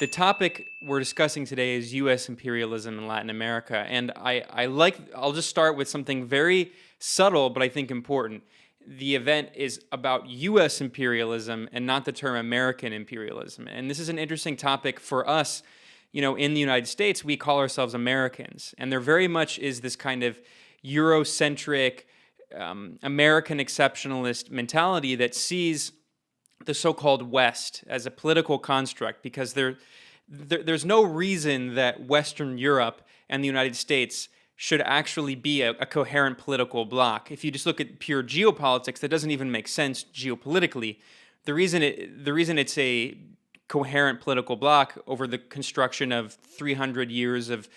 the topic we're discussing today is U.S. imperialism in Latin America, and I'll just start with something very subtle, but I think important. The event is about U.S. imperialism and not the term American imperialism, and this is an interesting topic for us. In the United States, we call ourselves Americans, and there very much is this kind of Eurocentric, American exceptionalist mentality that sees the so-called West as a political construct, because there's no reason that Western Europe and the United States should actually be a coherent political bloc. If you just look at pure geopolitics, that doesn't even make sense geopolitically. The reason it's a coherent political bloc over the construction of 300 years of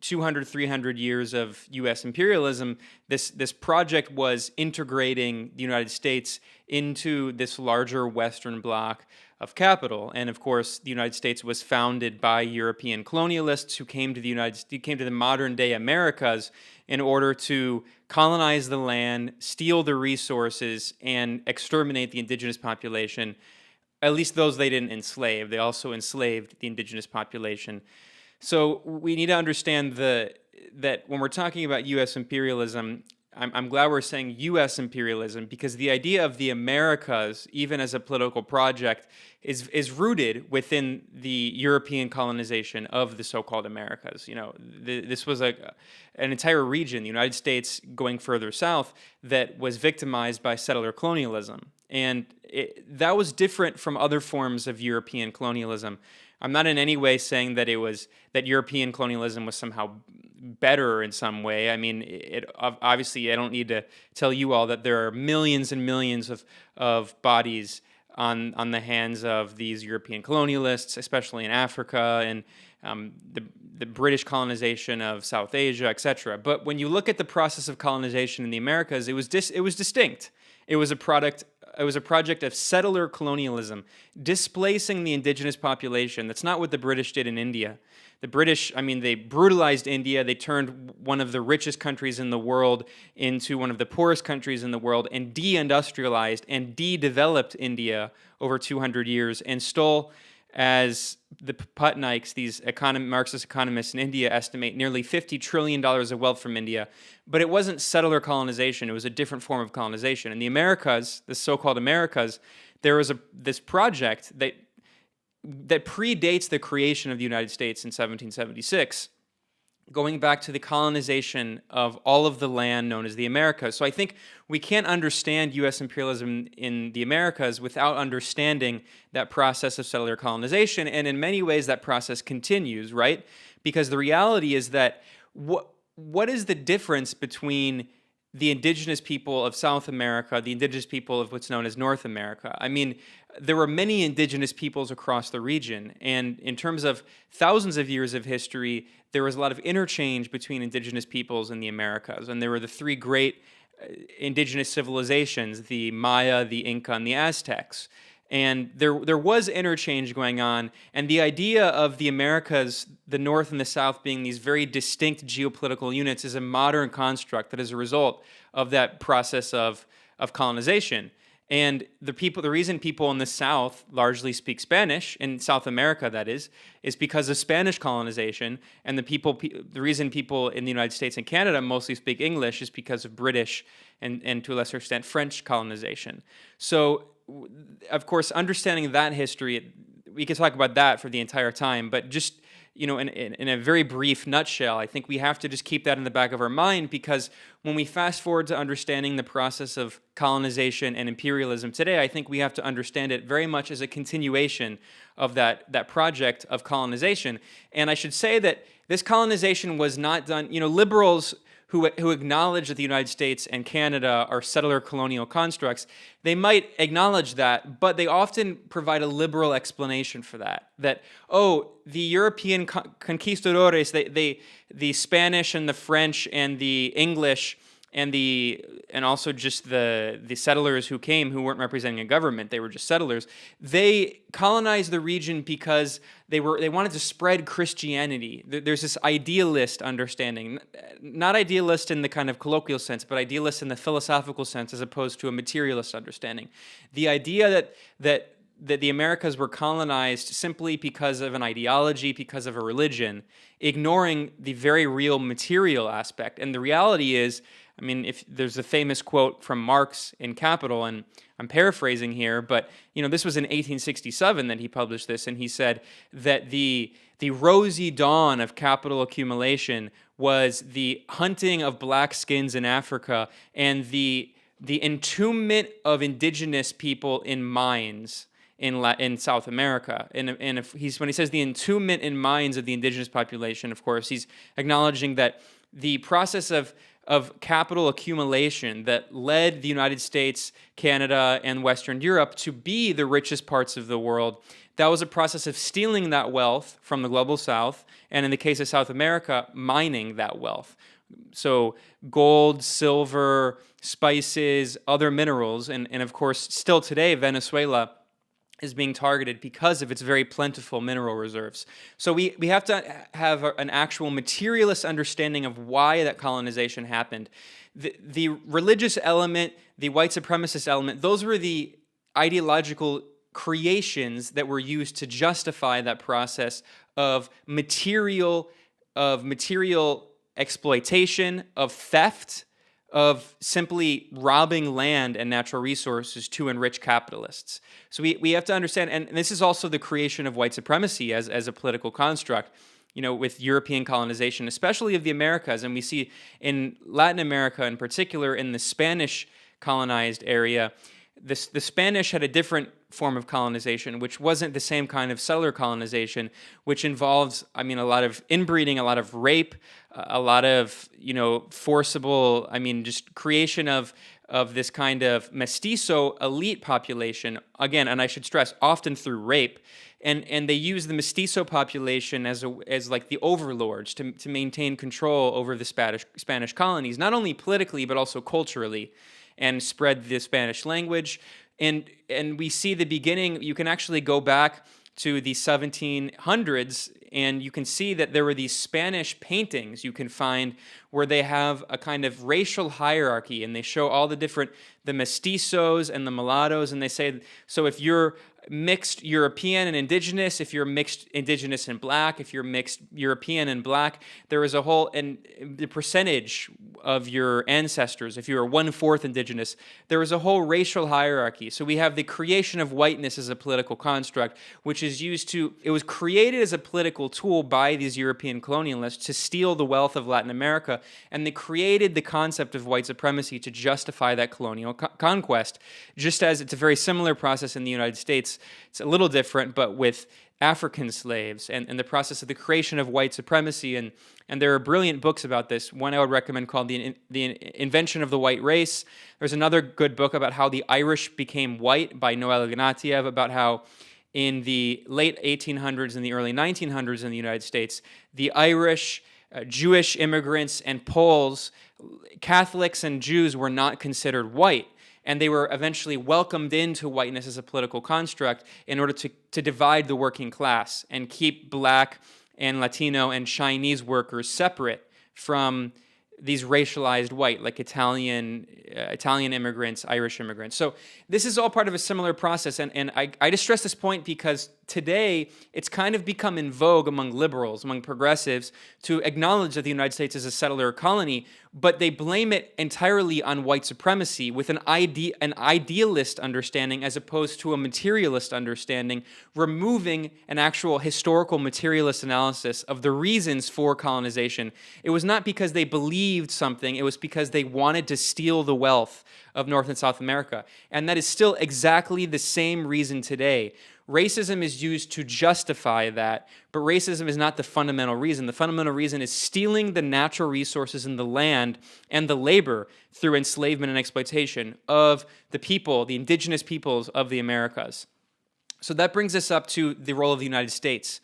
300 years of U.S. imperialism, this project was integrating the United States into this larger Western bloc of capital. And of course, the United States was founded by European colonialists who came to the modern day Americas in order to colonize the land, steal the resources, and exterminate the indigenous population. At least those they didn't enslave. They also enslaved the indigenous population. So we need to understand that when we're talking about U.S. imperialism, I'm glad we're saying U.S. imperialism, because the idea of the Americas, even as a political project, is rooted within the European colonization of the so-called Americas. This was an entire region, the United States going further south, that was victimized by settler colonialism. And that was different from other forms of European colonialism. I'm not in any way saying that European colonialism was somehow better in some way. I mean, obviously, I don't need to tell you all that there are millions and millions of bodies on the hands of these European colonialists, especially in Africa and the British colonization of South Asia, etc. But when you look at the process of colonization in the Americas, it was distinct. It was a project of settler colonialism, displacing the indigenous population. That's not what the British did in India. The British, they brutalized India. They turned one of the richest countries in the world into one of the poorest countries in the world, and deindustrialized and de-developed India over 200 years, and stole, as the Putniks, these Marxist economists in India, estimate, nearly $50 trillion of wealth from India. But it wasn't settler colonization. It was a different form of colonization. In the Americas, the so-called Americas, there was this project that predates the creation of the United States in 1776, going back to the colonization of all of the land known as the Americas. So I think we can't understand U.S. imperialism in the Americas without understanding that process of settler colonization, and in many ways that process continues, right? Because the reality is that what is the difference between the indigenous people of South America, the indigenous people of what's known as North America? I mean, there were many indigenous peoples across the region, and in terms of thousands of years of history, there was a lot of interchange between indigenous peoples in the Americas, and there were the three great indigenous civilizations, the Maya, the Inca, and the Aztecs. And there was interchange going on, and the idea of the Americas, the North and the South, being these very distinct geopolitical units is a modern construct that is a result of that process of colonization. And the reason people in the South largely speak Spanish, in South America that is because of Spanish colonization, and the reason people in the United States and Canada mostly speak English is because of British and to a lesser extent French colonization. So, of course, understanding that history, we could talk about that for the entire time, but just in a very brief nutshell, I think we have to just keep that in the back of our mind, because when we fast forward to understanding the process of colonization and imperialism today, I think we have to understand it very much as a continuation of that project of colonization. And I should say that this colonization was not done, liberals who acknowledge that the United States and Canada are settler colonial constructs, they might acknowledge that, but they often provide a liberal explanation for that. That, the European conquistadores, the Spanish and the French and the English and also just the settlers who came, who weren't representing a government, they were just settlers, they colonized the region because they wanted to spread Christianity. There's this idealist understanding, not idealist in the kind of colloquial sense, but idealist in the philosophical sense, as opposed to a materialist understanding. The idea that that the Americas were colonized simply because of an ideology, because of a religion, ignoring the very real material aspect. And the reality is, I mean, if there's a famous quote from Marx in Capital, and I'm paraphrasing here, but this was in 1867 that he published this, and he said that the rosy dawn of capital accumulation was the hunting of black skins in Africa and the entombment of indigenous people in mines in South America. And if when he says the entombment in mines of the indigenous population, of course, he's acknowledging that the process of capital accumulation that led the United States, Canada, and Western Europe to be the richest parts of the world, that was a process of stealing that wealth from the global South, and in the case of South America, mining that wealth. So gold, silver, spices, other minerals, and of course, still today, Venezuela is being targeted because of its very plentiful mineral reserves. So we have to have an actual materialist understanding of why that colonization happened. The religious element, the white supremacist element, those were the ideological creations that were used to justify that process of material exploitation, of theft, of simply robbing land and natural resources to enrich capitalists. So we have to understand, and this is also the creation of white supremacy as a political construct, with European colonization, especially of the Americas. And we see in Latin America in particular, in the Spanish colonized area, the Spanish had a different form of colonization, which wasn't the same kind of settler colonization, which involves, a lot of inbreeding, a lot of rape, a lot of, forcible, just creation of this kind of mestizo elite population, again, and I should stress, often through rape. And they use the mestizo population as like the overlords to maintain control over the Spanish colonies, not only politically, but also culturally, and spread the Spanish language. And we see the beginning. You can actually go back to the 1700s, and you can see that there were these Spanish paintings you can find where they have a kind of racial hierarchy, and they show all the mestizos and the mulattoes, and they say, so if you're mixed European and indigenous, if you're mixed indigenous and black, if you're mixed European and black, there is a whole, and the percentage of your ancestors, if you are 1/4 indigenous, there is a whole racial hierarchy. So we have the creation of whiteness as a political construct, which is it was created as a political tool by these European colonialists to steal the wealth of Latin America, and they created the concept of white supremacy to justify that colonial conquest, just as it's a very similar process in the United States. It's a little different, but with African slaves and the process of the creation of white supremacy. And there are brilliant books about this. One I would recommend called The Invention of the White Race. There's another good book about how the Irish became white by Noel Ignatieff, about how in the late 1800s and the early 1900s in the United States, the Irish, Jewish immigrants, and Poles, Catholics and Jews were not considered white. And they were eventually welcomed into whiteness as a political construct in order to divide the working class and keep black and Latino and Chinese workers separate from these racialized white, like Italian immigrants, Irish immigrants. So this is all part of a similar process. And I just stress this point because today it's kind of become in vogue among liberals, among progressives, to acknowledge that the United States is a settler colony, but they blame it entirely on white supremacy with an idealist understanding as opposed to a materialist understanding, removing an actual historical materialist analysis of the reasons for colonization. It was not because they believed something, it was because they wanted to steal the wealth of North and South America. And that is still exactly the same reason today. Racism is used to justify that, but racism is not the fundamental reason. The fundamental reason is stealing the natural resources in the land and the labor through enslavement and exploitation of the people, the indigenous peoples of the Americas. So that brings us up to the role of the United States.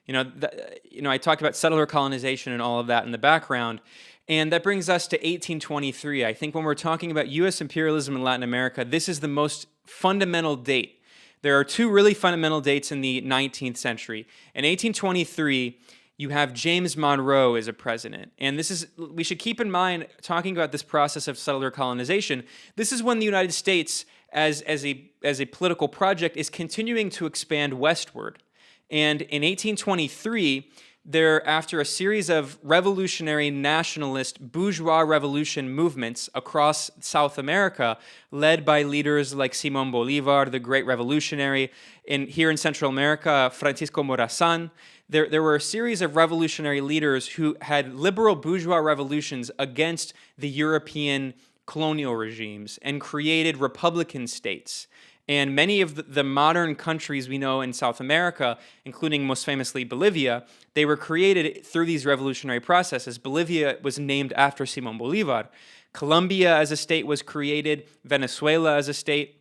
I talked about settler colonization and all of that in the background, and that brings us to 1823. I think when we're talking about U.S. imperialism in Latin America, this is the most fundamental date. There are two really fundamental dates in the 19th century. In 1823, you have James Monroe as a president. And we should keep in mind, talking about this process of settler colonization, this is when the United States as a political project is continuing to expand westward. And in 1823, after a series of revolutionary nationalist bourgeois revolution movements across South America, led by leaders like Simón Bolívar, the great revolutionary, here in Central America, Francisco Morazán, there were a series of revolutionary leaders who had liberal bourgeois revolutions against the European colonial regimes and created republican states. And many of the modern countries we know in South America, including most famously Bolivia, they were created through these revolutionary processes. Bolivia was named after Simón Bolívar. Colombia as a state was created, Venezuela as a state.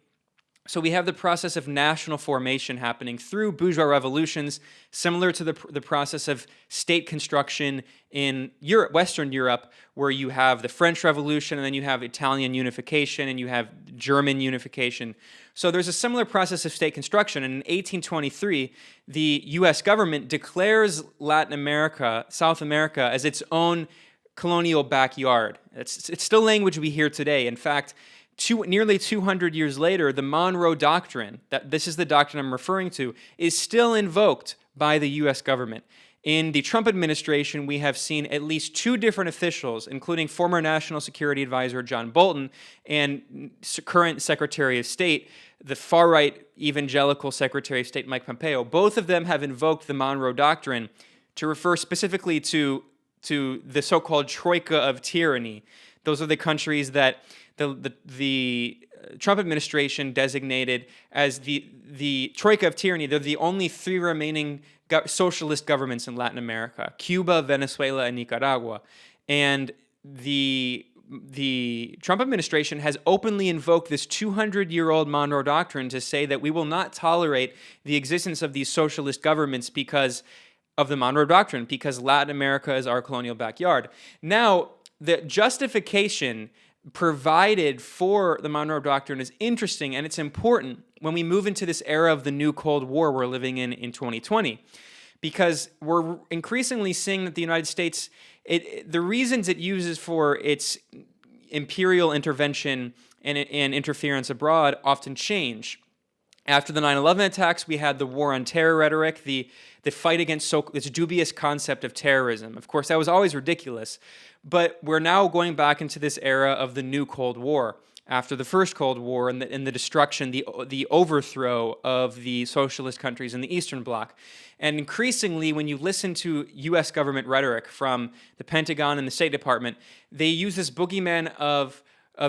So we have the process of national formation happening through bourgeois revolutions, similar to the process of state construction in Europe, Western Europe, where you have the French Revolution, and then you have Italian unification, and you have German unification. So there's a similar process of state construction. And in 1823, the U.S. government declares Latin America, South America, as its own colonial backyard. It's still language we hear today. In fact, nearly 200 years later, the Monroe Doctrine, this is the doctrine I'm referring to, is still invoked by the U.S. government. In the Trump administration, we have seen at least two different officials, including former National Security Advisor John Bolton and current Secretary of State, the far-right evangelical Secretary of State Mike Pompeo. Both of them have invoked the Monroe Doctrine to refer specifically to the so-called troika of tyranny. Those are the countries that the Trump administration designated as the troika of tyranny. They're the only three remaining socialist governments in Latin America: Cuba, Venezuela, and Nicaragua. And the Trump administration has openly invoked this 200-year-old Monroe Doctrine to say that we will not tolerate the existence of these socialist governments because of the Monroe Doctrine, because Latin America is our colonial backyard. Now, the justification provided for the Monroe Doctrine is interesting, and it's important when we move into this era of the new Cold War we're living in 2020, because we're increasingly seeing that the United States, the reasons it uses for its imperial intervention and interference abroad often change. After the 9/11 attacks, we had the war on terror rhetoric, the fight against this dubious concept of terrorism. Of course, that was always ridiculous. But we're now going back into this era of the new Cold War, after the first Cold War and the destruction, the overthrow of the socialist countries in the Eastern Bloc. And increasingly, when you listen to U.S. government rhetoric from the Pentagon and the State Department, they use this boogeyman of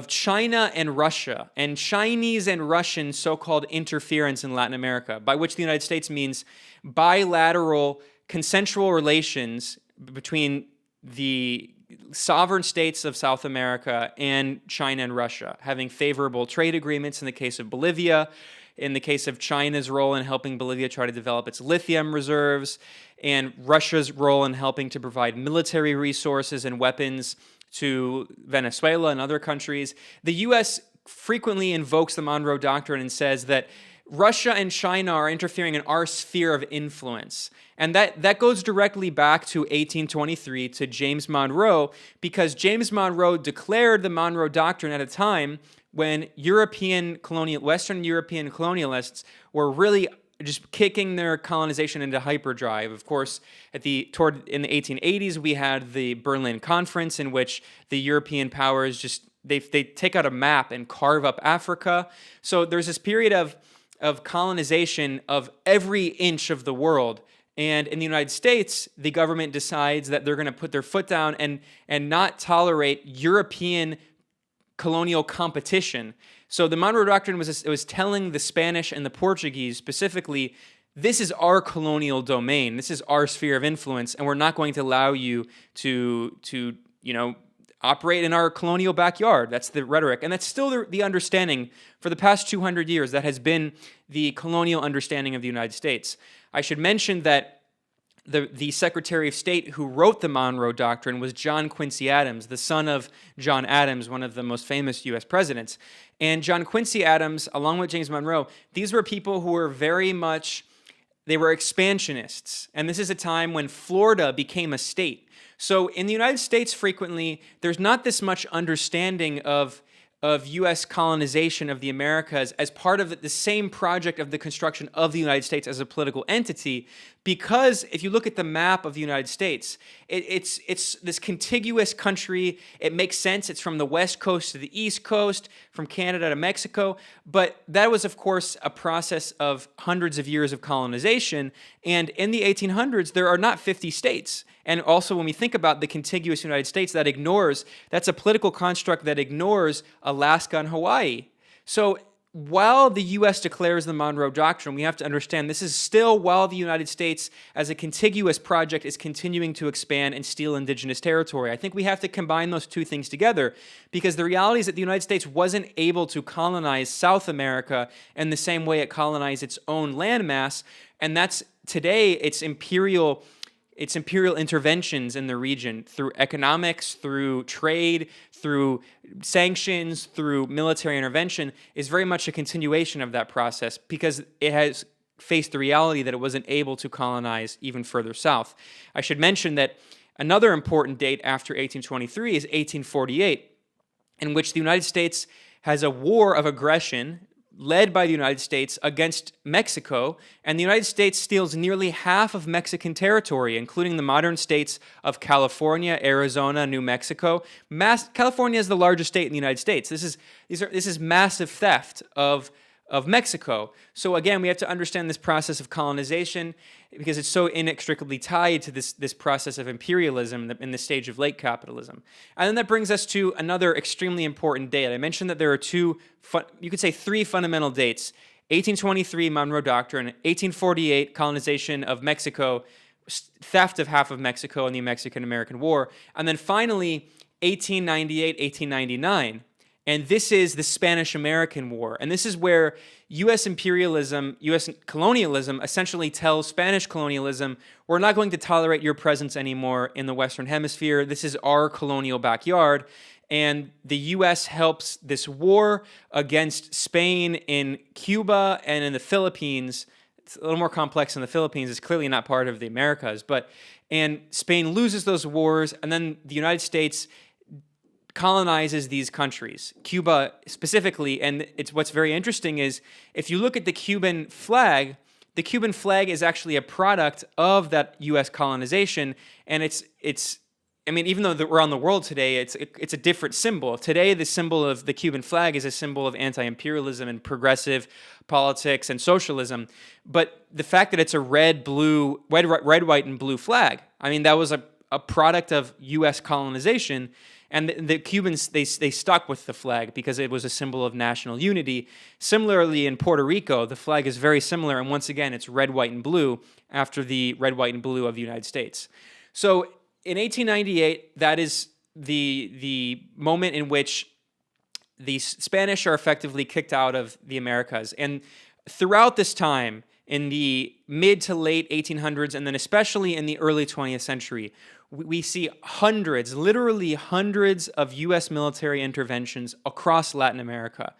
China and Russia, and Chinese and Russian so-called interference in Latin America, by which the United States means bilateral consensual relations between the sovereign states of South America and China and Russia, having favorable trade agreements in the case of Bolivia, in the case of China's role in helping Bolivia try to develop its lithium reserves, and Russia's role in helping to provide military resources and weapons to Venezuela and other countries. The U.S. frequently invokes the Monroe Doctrine and says that Russia and China are interfering in our sphere of influence. And that goes directly back to 1823 to James Monroe, because James Monroe declared the Monroe Doctrine at a time when Western European colonialists were really just kicking their colonization into hyperdrive. Of course, in the 1880s, we had the Berlin Conference, in which the European powers they take out a map and carve up Africa. So there's this period of colonization of every inch of the world. And in the United States, the government decides that they're going to put their foot down and not tolerate European colonial competition. So the Monroe Doctrine was telling the Spanish and the Portuguese specifically, this is our colonial domain, this is our sphere of influence, and we're not going to allow you to operate in our colonial backyard. That's the rhetoric. And that's still the understanding for the past 200 years. That has been the colonial understanding of the United States. I should mention that the Secretary of State who wrote the Monroe Doctrine was John Quincy Adams, the son of John Adams, one of the most famous U.S. presidents. And John Quincy Adams, along with James Monroe, these were people who were they were expansionists. And this is a time when Florida became a state. So in the United States, frequently, there's not this much understanding of of U.S. colonization of the Americas as part of the same project of the construction of the United States as a political entity, because if you look at the map of the United States, it's this contiguous country. It makes sense. It's from the West Coast to the East Coast, from Canada to Mexico. But that was, of course, a process of hundreds of years of colonization. And in the 1800s, there are not 50 states. And also, when we think about the contiguous United States, that's a political construct that ignores Alaska and Hawaii. So while the U.S. declares the Monroe Doctrine, we have to understand this is still while the United States, as a contiguous project, is continuing to expand and steal indigenous territory. I think we have to combine those two things together, because the reality is that the United States wasn't able to colonize South America in the same way it colonized its own landmass, and that's today its imperial interventions in the region through economics, through trade, through sanctions, through military intervention is very much a continuation of that process, because it has faced the reality that it wasn't able to colonize even further south. I should mention that another important date after 1823 is 1848, in which the United States has a war of aggression led by the United States against Mexico, and the United States steals nearly half of Mexican territory, including the modern states of California, Arizona, New Mexico. California is the largest state in the United States. This is massive theft of Mexico. So again, we have to understand this process of colonization, because it's so inextricably tied to this process of imperialism in the stage of late capitalism. And then that brings us to another extremely important date. I mentioned that there are three fundamental dates: 1823, Monroe Doctrine; 1848, colonization of Mexico, theft of half of Mexico in the Mexican-American War; and then finally 1898, 1899. And this is the Spanish-American War. And this is where U.S. imperialism, U.S. colonialism essentially tells Spanish colonialism, we're not going to tolerate your presence anymore in the Western Hemisphere. This is our colonial backyard. And the U.S. helps this war against Spain in Cuba and in the Philippines. It's a little more complex in the Philippines. It's clearly not part of the Americas. And Spain loses those wars, and then the United States colonizes these countries, Cuba specifically. And what's very interesting is, if you look at the Cuban flag is actually a product of that U.S. colonization, and even though we're on the world today, it's a different symbol. Today, the symbol of the Cuban flag is a symbol of anti-imperialism and progressive politics and socialism. But the fact that it's a red, white, and blue flag, that was a product of U.S. colonization. And the Cubans, they stuck with the flag because it was a symbol of national unity. Similarly, in Puerto Rico, the flag is very similar. And once again, it's red, white, and blue after the red, white, and blue of the United States. So in 1898, that is the moment in which the Spanish are effectively kicked out of the Americas. And throughout this time, in the mid to late 1800s, and then especially in the early 20th century, we see literally hundreds of U.S. military interventions across Latin America.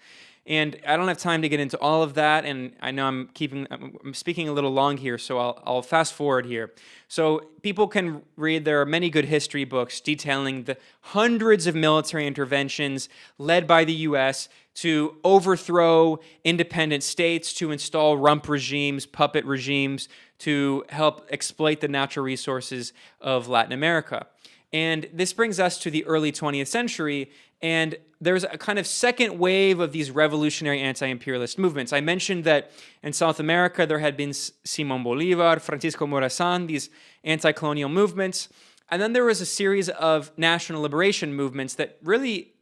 And I don't have time to get into all of that, and I know I'm speaking a little long here, so I'll fast forward here. So people can read, there are many good history books detailing the hundreds of military interventions led by the U.S. to overthrow independent states, to install rump regimes, puppet regimes, to help exploit the natural resources of Latin America. And this brings us to the early 20th century, and there's a kind of second wave of these revolutionary anti-imperialist movements. I mentioned that in South America there had been Simón Bolívar, Francisco Morazán, these anti-colonial movements. And then there was a series of national liberation movements that really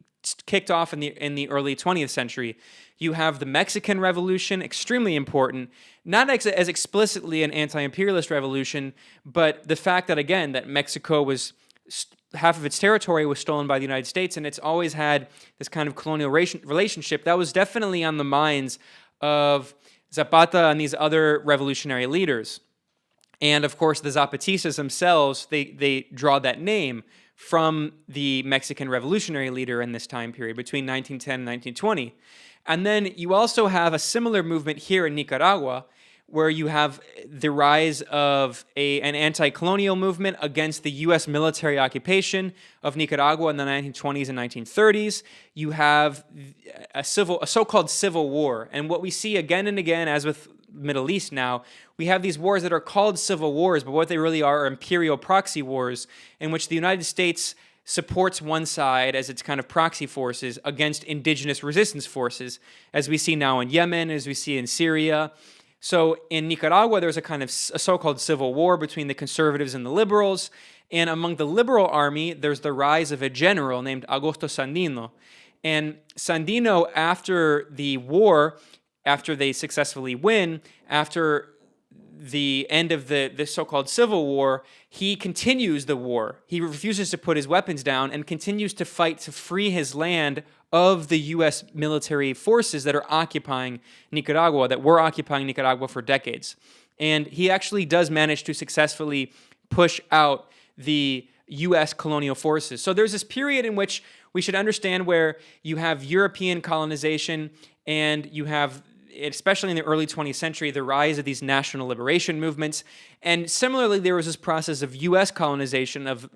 kicked off in the early 20th century. You have the Mexican Revolution, extremely important, not as explicitly an anti-imperialist revolution, but the fact that, again, that Mexico was half of its territory was stolen by the United States, and it's always had this kind of colonial relationship that was definitely on the minds of Zapata and these other revolutionary leaders. And of course, the Zapatistas themselves, they draw that name from the Mexican revolutionary leader in this time period between 1910 and 1920. And then you also have a similar movement here in Nicaragua, where you have the rise of an anti-colonial movement against the U.S. military occupation of Nicaragua in the 1920s and 1930s. You have a so-called civil war. And what we see again and again, as with Middle East now, we have these wars that are called civil wars, but what they really are imperial proxy wars, in which the United States supports one side as its kind of proxy forces against indigenous resistance forces, as we see now in Yemen, as we see in Syria. So in Nicaragua, there's a kind of a so-called civil war between the conservatives and the liberals. And among the liberal army, there's the rise of a general named Augusto Sandino. And Sandino, after the war, after they successfully win, after the end of the so-called civil war, he continues the war. He refuses to put his weapons down and continues to fight to free his land of the U.S. military forces that are occupying Nicaragua, that were occupying Nicaragua for decades. And he actually does manage to successfully push out the U.S. colonial forces. So there's this period in which we should understand where you have European colonization and you have, especially in the early 20th century, the rise of these national liberation movements. And similarly, there was this process of U.S. colonization of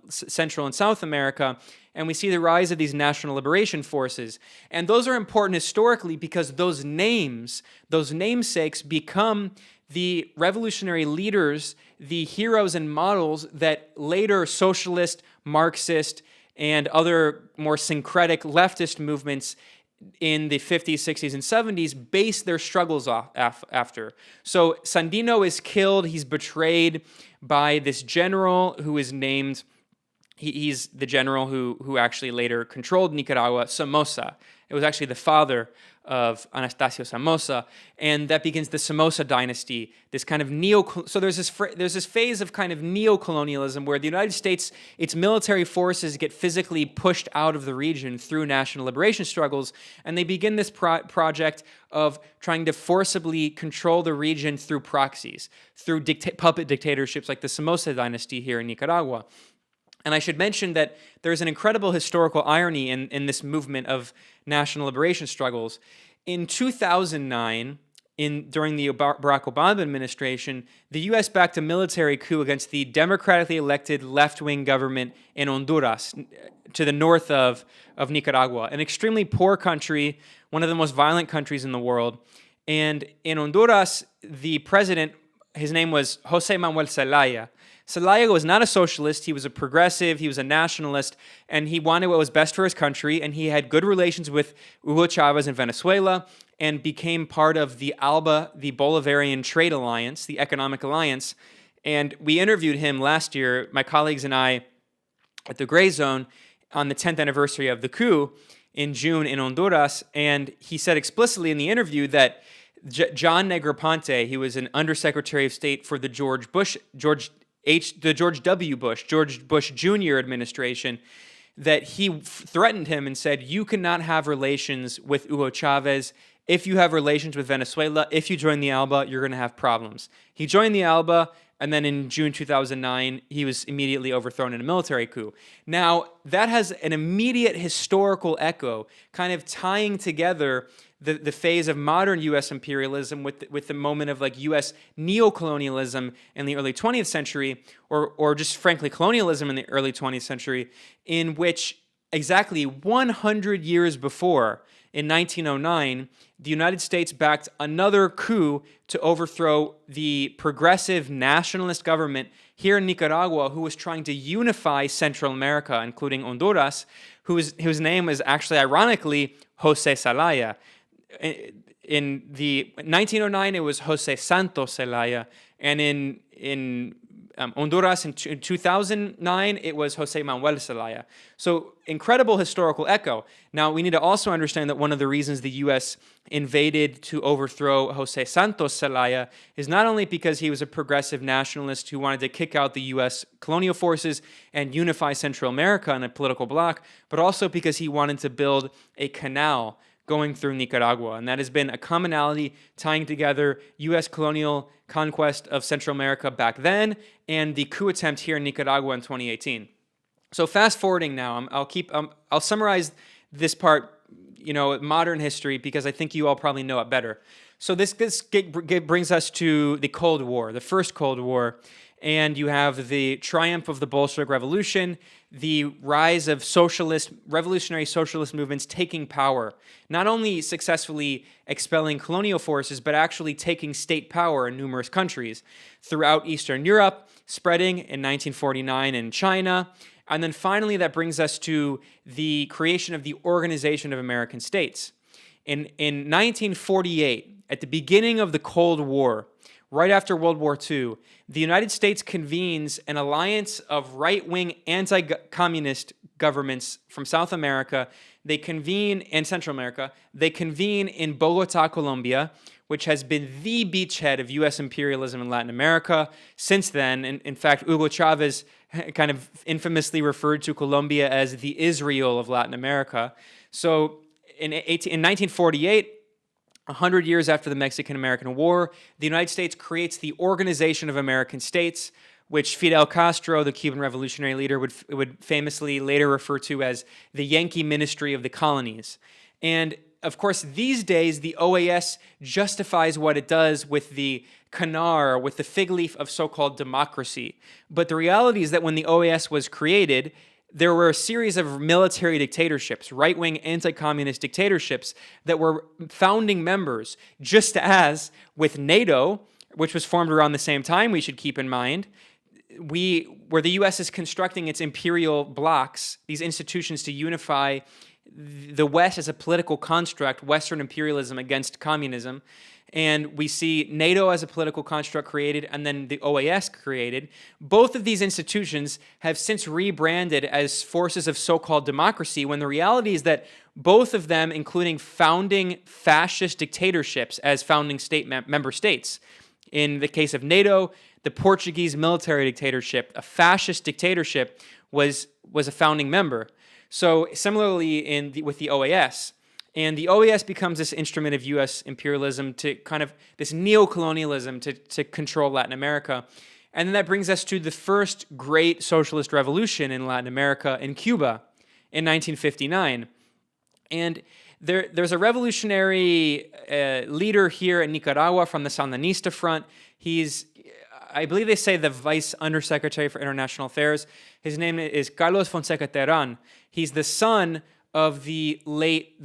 Central and South America, and we see the rise of these national liberation forces. And those are important historically because those names, those namesakes become the revolutionary leaders, the heroes and models that later socialist, Marxist, and other more syncretic leftist movements in the 50s, 60s, and 70s base their struggles off after. So Sandino is killed. He's betrayed by this general who is named, he's the general who actually later controlled Nicaragua, Somoza. It was actually the father of Anastasio Somoza, and that begins the Somoza dynasty. This kind of so there's this phase of kind of neo-colonialism where the United States, its military forces get physically pushed out of the region through national liberation struggles, and they begin this project of trying to forcibly control the region through proxies, through puppet dictatorships like the Somoza dynasty here in Nicaragua. And I should mention that there's an incredible historical irony in this movement of national liberation struggles. In 2009, during the Barack Obama administration, the U.S. backed a military coup against the democratically elected left-wing government in Honduras, to the north of Nicaragua, an extremely poor country, one of the most violent countries in the world. And in Honduras, the president, his name was José Manuel Zelaya. Zelaya was not a socialist, he was a progressive, he was a nationalist, and he wanted what was best for his country, and he had good relations with Hugo Chavez in Venezuela, and became part of the ALBA, the Bolivarian Trade Alliance, the economic alliance. And we interviewed him last year, my colleagues and I, at the Gray Zone, on the 10th anniversary of the coup in June in Honduras, and he said explicitly in the interview that John Negroponte, he was an undersecretary of state for the George W. Bush, George Bush Jr. administration, that he threatened him and said, you cannot have relations with Hugo Chavez. If you have relations with Venezuela, if you join the ALBA, you're going to have problems. He joined the ALBA, and then in June 2009, he was immediately overthrown in a military coup. Now, that has an immediate historical echo, kind of tying together the phase of modern U.S. imperialism with the moment of like U.S. neocolonialism in the early 20th century, or just frankly colonialism in the early 20th century, in which exactly 100 years before, in 1909, the United States backed another coup to overthrow the progressive nationalist government here in Nicaragua, who was trying to unify Central America, including Honduras, whose name was actually, ironically, José Zelaya. In the 1909, it was José Santos Zelaya, and in Honduras in 2009, it was José Manuel Zelaya. So incredible historical echo. Now, we need to also understand that one of the reasons the U.S. invaded to overthrow José Santos Zelaya is not only because he was a progressive nationalist who wanted to kick out the U.S. colonial forces and unify Central America in a political bloc, but also because he wanted to build a canal going through Nicaragua. And that has been a commonality tying together U.S. colonial conquest of Central America back then and the coup attempt here in Nicaragua in 2018. So fast forwarding now, I'll summarize this part, modern history, because I think you all probably know it better. So this brings us to the Cold War, the first Cold War, and you have the triumph of the Bolshevik Revolution, the rise of revolutionary socialist movements taking power, not only successfully expelling colonial forces, but actually taking state power in numerous countries throughout Eastern Europe, spreading in 1949 in China. And then finally, that brings us to the creation of the Organization of American States. In 1948, at the beginning of the Cold War, right after World War II, the United States convenes an alliance of right-wing anti-communist governments from South America. They convene in Central America. They convene in Bogota, Colombia, which has been the beachhead of U.S. imperialism in Latin America since then. In fact, Hugo Chavez kind of infamously referred to Colombia as the Israel of Latin America. So in 1948, 100 years after the Mexican-American War, the United States creates the Organization of American States, which Fidel Castro, the Cuban revolutionary leader, would famously later refer to as the Yankee Ministry of the Colonies. And of course, these days, the OAS justifies what it does with the canar, with the fig leaf of so-called democracy. But the reality is that when the OAS was created, there were a series of military dictatorships, right-wing anti-communist dictatorships that were founding members, just as with NATO, which was formed around the same time, we should keep in mind, where the U.S. is constructing its imperial blocks, these institutions to unify the West as a political construct, Western imperialism against communism. And we see NATO as a political construct created, and then the OAS created. Both of these institutions have since rebranded as forces of so-called democracy, when the reality is that both of them, including founding fascist dictatorships as founding member states. In the case of NATO, the Portuguese military dictatorship, a fascist dictatorship, was a founding member. So similarly with the OAS. And the OAS becomes this instrument of U.S. imperialism to kind of this neo-colonialism to control Latin America. And then that brings us to the first great socialist revolution in Latin America, in Cuba, in 1959. And there's a revolutionary leader here in Nicaragua from the Sandinista front. He's, I believe they say, the Vice Undersecretary for International Affairs. His name is Carlos Fonseca Terán. He's the son of the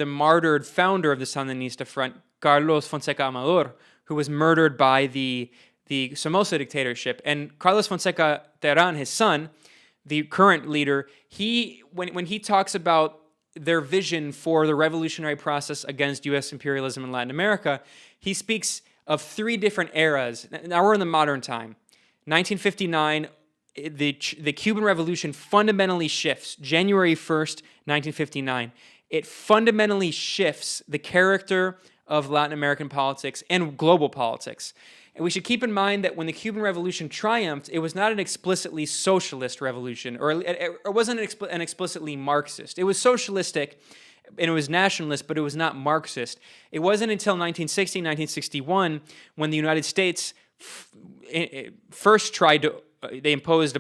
martyred founder of the Sandinista front, Carlos Fonseca Amador, who was murdered by the Somoza dictatorship. And Carlos Fonseca Terán, his son, the current leader, when he talks about their vision for the revolutionary process against U.S. imperialism in Latin America, he speaks of three different eras. Now we're in the modern time. 1959, the Cuban Revolution fundamentally shifts. January 1st, 1959. It fundamentally shifts the character of Latin American politics and global politics. And we should keep in mind that when the Cuban Revolution triumphed, it was not an explicitly socialist revolution, or it wasn't an explicitly Marxist. It was socialistic, and it was nationalist, but it was not Marxist. It wasn't until 1960, 1961, when the United States first tried to they imposed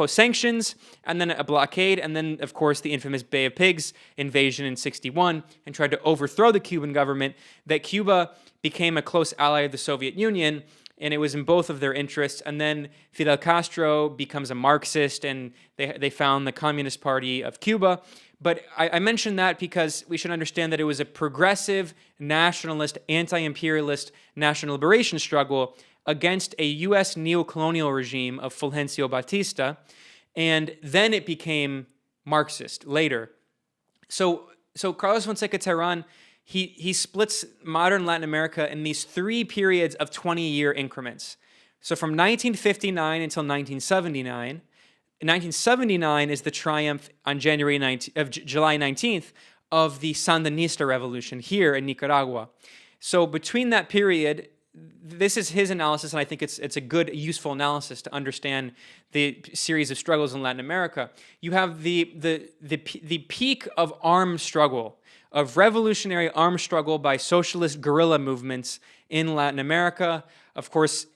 sanctions, and then a blockade, and then, of course, the infamous Bay of Pigs invasion in 1961, and tried to overthrow the Cuban government, that Cuba became a close ally of the Soviet Union, and it was in both of their interests. And then Fidel Castro becomes a Marxist, and they found the Communist Party of Cuba. But I mentioned that because we should understand that it was a progressive, nationalist, anti-imperialist national liberation struggle against a U.S. neocolonial regime of Fulgencio Batista, and then it became Marxist later. So Carlos Fonseca Terán, he splits modern Latin America in these three periods of 20-year increments. So from 1959 until 1979. 1979 is the triumph on July 19th of the Sandinista revolution here in Nicaragua. So between that period, this is his analysis, and I think it's a good, useful analysis to understand the series of struggles in Latin America. You have the peak of armed struggle, of revolutionary armed struggle by socialist guerrilla movements in Latin America. Of course,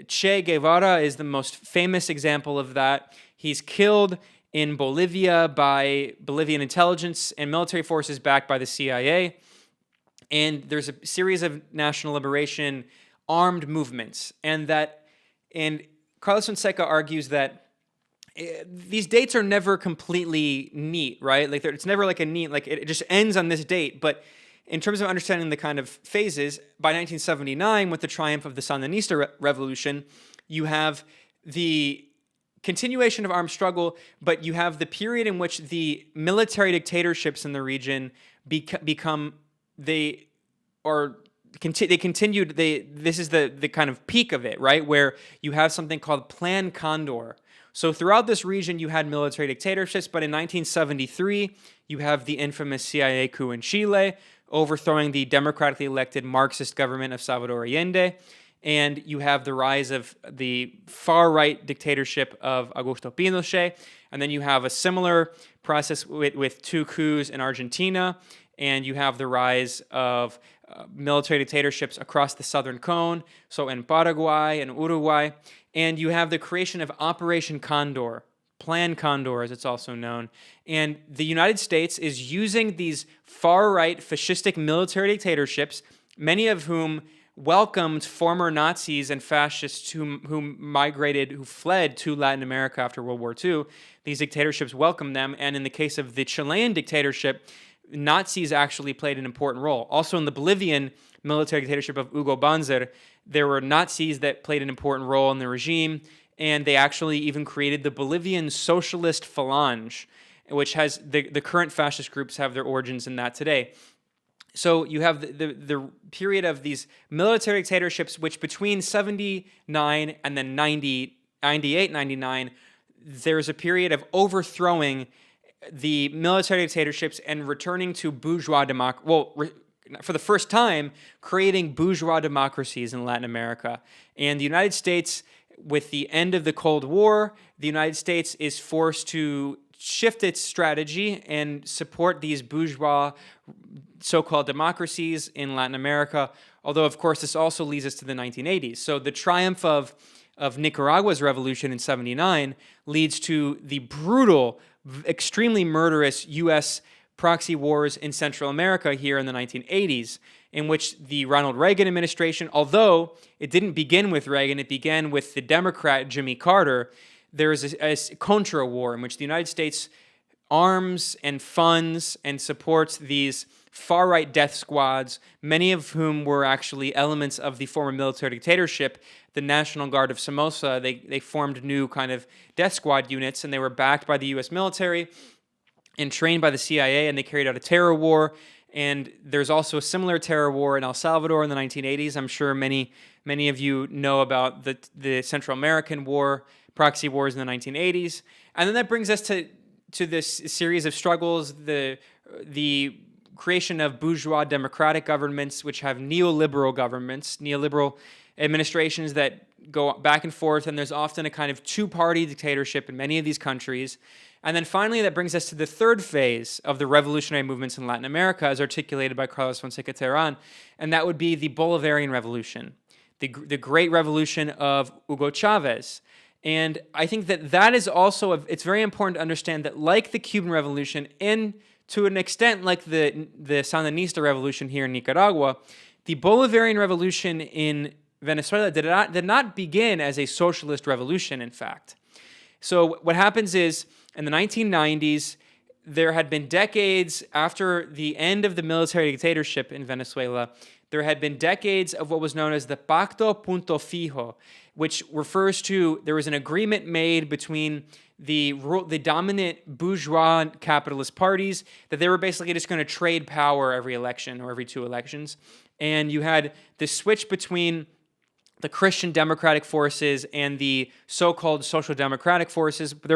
Che Guevara is the most famous example of that. He's killed in Bolivia by Bolivian intelligence and military forces backed by the CIA. and there's a series of national liberation armed movements, and Carlos Fonseca argues that these dates are never completely neat, right? Like it's never like a neat, like it just ends on this date. But in terms of understanding the kind of phases, by 1979, with the triumph of the Sandinista revolution, you have the continuation of armed struggle, but you have the period in which the military dictatorships in the region this is the kind of peak of it, right? Where you have something called Plan Condor. So throughout this region, you had military dictatorships, but in 1973, you have the infamous CIA coup in Chile, overthrowing the democratically elected Marxist government of Salvador Allende. And you have the rise of the far-right dictatorship of Augusto Pinochet. And then you have a similar process with two coups in Argentina. And you have the rise of military dictatorships across the Southern Cone, so in Paraguay and Uruguay. And you have the creation of Operation Condor, Plan Condor as it's also known. And the United States is using these far-right fascistic military dictatorships, many of whom welcomed former Nazis and fascists who fled to Latin America after World War II. These dictatorships welcomed them, and in the case of the Chilean dictatorship, Nazis actually played an important role. Also in the Bolivian military dictatorship of Hugo Banzer, there were Nazis that played an important role in the regime, and they actually even created the Bolivian Socialist Phalange, which has the current fascist groups have their origins in that today. So you have the period of these military dictatorships, which between 79 and then 98, 99, there's a period of overthrowing the military dictatorships and returning to bourgeois democracy. For the first time, creating bourgeois democracies in Latin America. And the United States, with the end of the Cold War, the United States is forced to shift its strategy and support these bourgeois so-called democracies in Latin America, although, of course, this also leads us to the 1980s. So the triumph of Nicaragua's revolution in 79 leads to the brutal, extremely murderous U.S. proxy wars in Central America here in the 1980s, in which the Ronald Reagan administration, although it didn't begin with Reagan, it began with the Democrat Jimmy Carter, there is a Contra war in which the United States arms and funds and supports these far-right death squads, many of whom were actually elements of the former military dictatorship, the National Guard of Somoza. They formed new kind of death squad units, and they were backed by the U.S. military and trained by the CIA, and they carried out a terror war. And there's also a similar terror war in El Salvador in the 1980s. I'm sure many of you know about the Central American war, proxy wars in the 1980s. And then that brings us to this series of struggles, the creation of bourgeois democratic governments, which have neoliberal governments, neoliberal administrations that go back and forth, and there's often a kind of two-party dictatorship in many of these countries. And then finally, that brings us to the third phase of the revolutionary movements in Latin America, as articulated by Carlos Fonseca Terán, and that would be the Bolivarian Revolution, the great revolution of Hugo Chavez. And I think that is also, it's very important to understand that like the Cuban Revolution, and to an extent like the Sandinista Revolution here in Nicaragua, the Bolivarian Revolution in Venezuela did not begin as a socialist revolution, in fact. So what happens is, in the 1990s, there had been decades after the end of the military dictatorship in Venezuela, there had been decades of what was known as the Pacto Punto Fijo, which refers to, there was an agreement made between the dominant bourgeois capitalist parties that they were basically just going to trade power every election or every two elections. And you had the switch between the Christian democratic forces and the so-called social democratic forces. They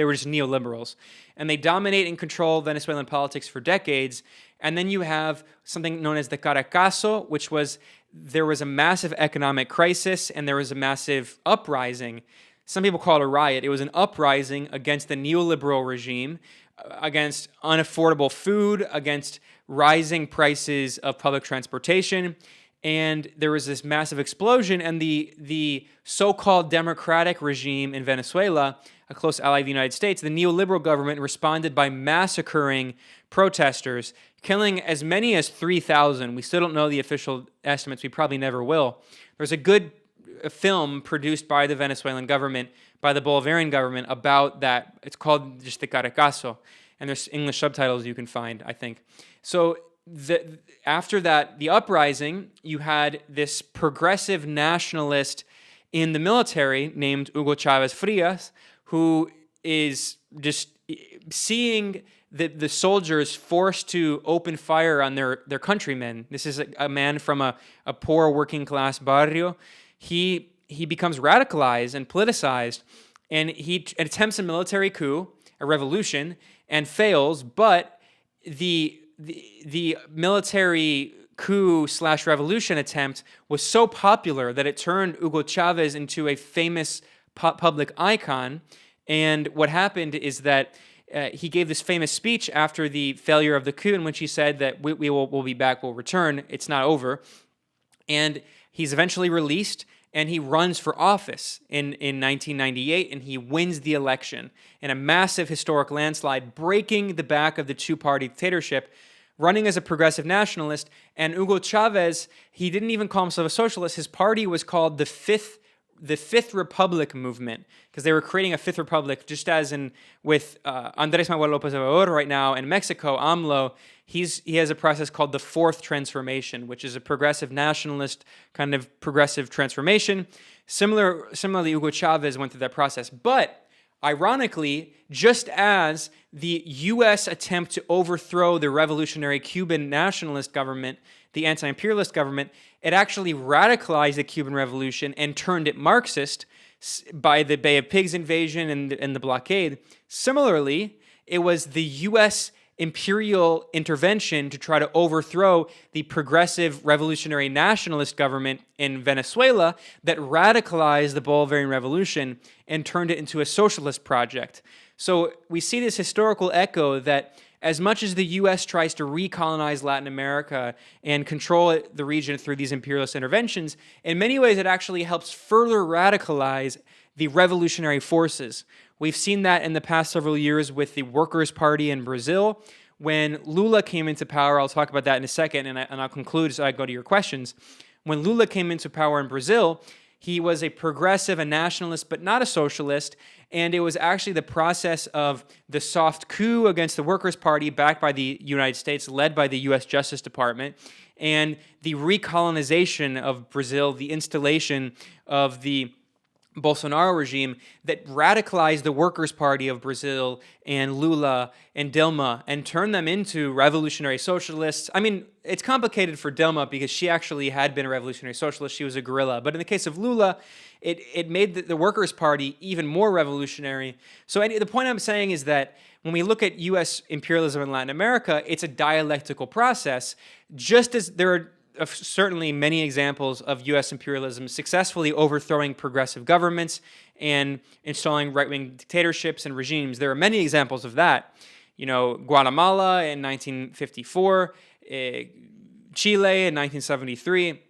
were just neoliberals. And they dominate and control Venezuelan politics for decades. And then you have something known as the Caracazo, which was, there was a massive economic crisis and there was a massive uprising. Some people call it a riot. It was an uprising against the neoliberal regime, against unaffordable food, against rising prices of public transportation. And there was this massive explosion, and the so-called democratic regime in Venezuela, a close ally of the United States, the neoliberal government responded by massacring protesters, killing as many as 3,000. We still don't know the official estimates. We probably never will. There's a good film produced by the Venezuelan government, by the Bolivarian government, about that. It's called just the Caracazo, and there's English subtitles you can find, I think. So after that, the uprising, you had this progressive nationalist in the military named Hugo Chavez Frias, who is just seeing the soldiers forced to open fire on their countrymen. This is a man from a poor working class barrio. He becomes radicalized and politicized, and he attempts a military coup, a revolution, and fails. But the military coup/revolution attempt was so popular that it turned Hugo Chavez into a famous public icon. And what happened is that he gave this famous speech after the failure of the coup, in which he said that we'll be back, we'll return, it's not over. And he's eventually released, and he runs for office in 1998, and he wins the election in a massive historic landslide, breaking the back of the two-party dictatorship, running as a progressive nationalist. And Hugo Chavez, he didn't even call himself a socialist. His party was called the Fifth Republic movement, because they were creating a Fifth Republic, just as in with Andrés Manuel López Obrador right now in Mexico, AMLO. He has a process called the Fourth Transformation, which is a progressive nationalist kind of progressive transformation. Similarly, Hugo Chavez went through that process. But ironically, just as the U.S. attempt to overthrow the revolutionary Cuban nationalist government, the anti-imperialist government, it actually radicalized the Cuban Revolution and turned it Marxist by the Bay of Pigs invasion and the blockade. Similarly, it was the U.S. imperial intervention to try to overthrow the progressive revolutionary nationalist government in Venezuela that radicalized the Bolivarian Revolution and turned it into a socialist project. So we see this historical echo that as much as the U.S. tries to recolonize Latin America and control the region through these imperialist interventions, in many ways it actually helps further radicalize the revolutionary forces. We've seen that in the past several years with the Workers' Party in Brazil. When Lula came into power, I'll talk about that in a second, and I'll conclude so I go to your questions. When Lula came into power in Brazil, he was a progressive, a nationalist, but not a socialist, and it was actually the process of the soft coup against the Workers' Party backed by the United States, led by the U.S. Justice Department, and the recolonization of Brazil, the installation of the Bolsonaro regime that radicalized the Workers' Party of Brazil and Lula and Dilma and turned them into revolutionary socialists. I mean, it's complicated for Dilma because she actually had been a revolutionary socialist. She was a guerrilla. But in the case of Lula, it made the Workers' Party even more revolutionary. So the point I'm saying is that when we look at U.S. imperialism in Latin America, it's a dialectical process, just as there are certainly many examples of U.S. imperialism successfully overthrowing progressive governments and installing right-wing dictatorships and regimes. There are many examples of that. You know, Guatemala in 1954, Chile in 1973,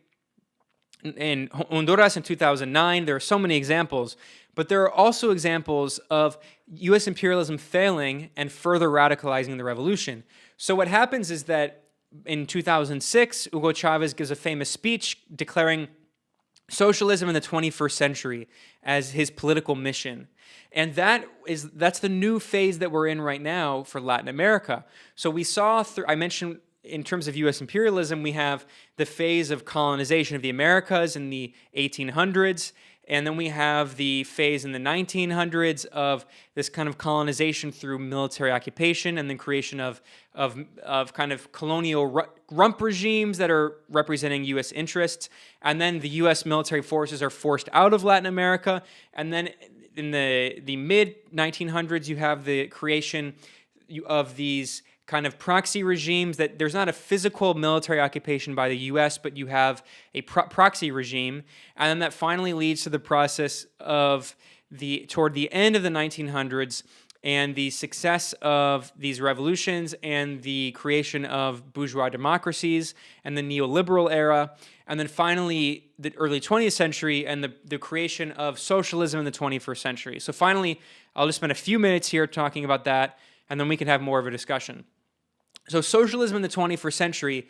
and Honduras in 2009. There are so many examples. But there are also examples of U.S. imperialism failing and further radicalizing the revolution. So what happens is that in 2006, Hugo Chavez gives a famous speech declaring socialism in the 21st century as his political mission. And that's the new phase that we're in right now for Latin America. So we saw, I mentioned in terms of U.S. imperialism, we have the phase of colonization of the Americas in the 1800s. And then we have the phase in the 1900s of this kind of colonization through military occupation and then creation of kind of colonial rump regimes that are representing U.S. interests. And then the U.S. military forces are forced out of Latin America. And then in the mid-1900s, you have the creation of these kind of proxy regimes that there's not a physical military occupation by the U.S., but you have a proxy regime. And then that finally leads to the process of toward the end of the 1900s and the success of these revolutions and the creation of bourgeois democracies and the neoliberal era. And then finally, the early 20th century and the creation of socialism in the 21st century. So finally, I'll just spend a few minutes here talking about that, and then we can have more of a discussion. So socialism in the 21st century,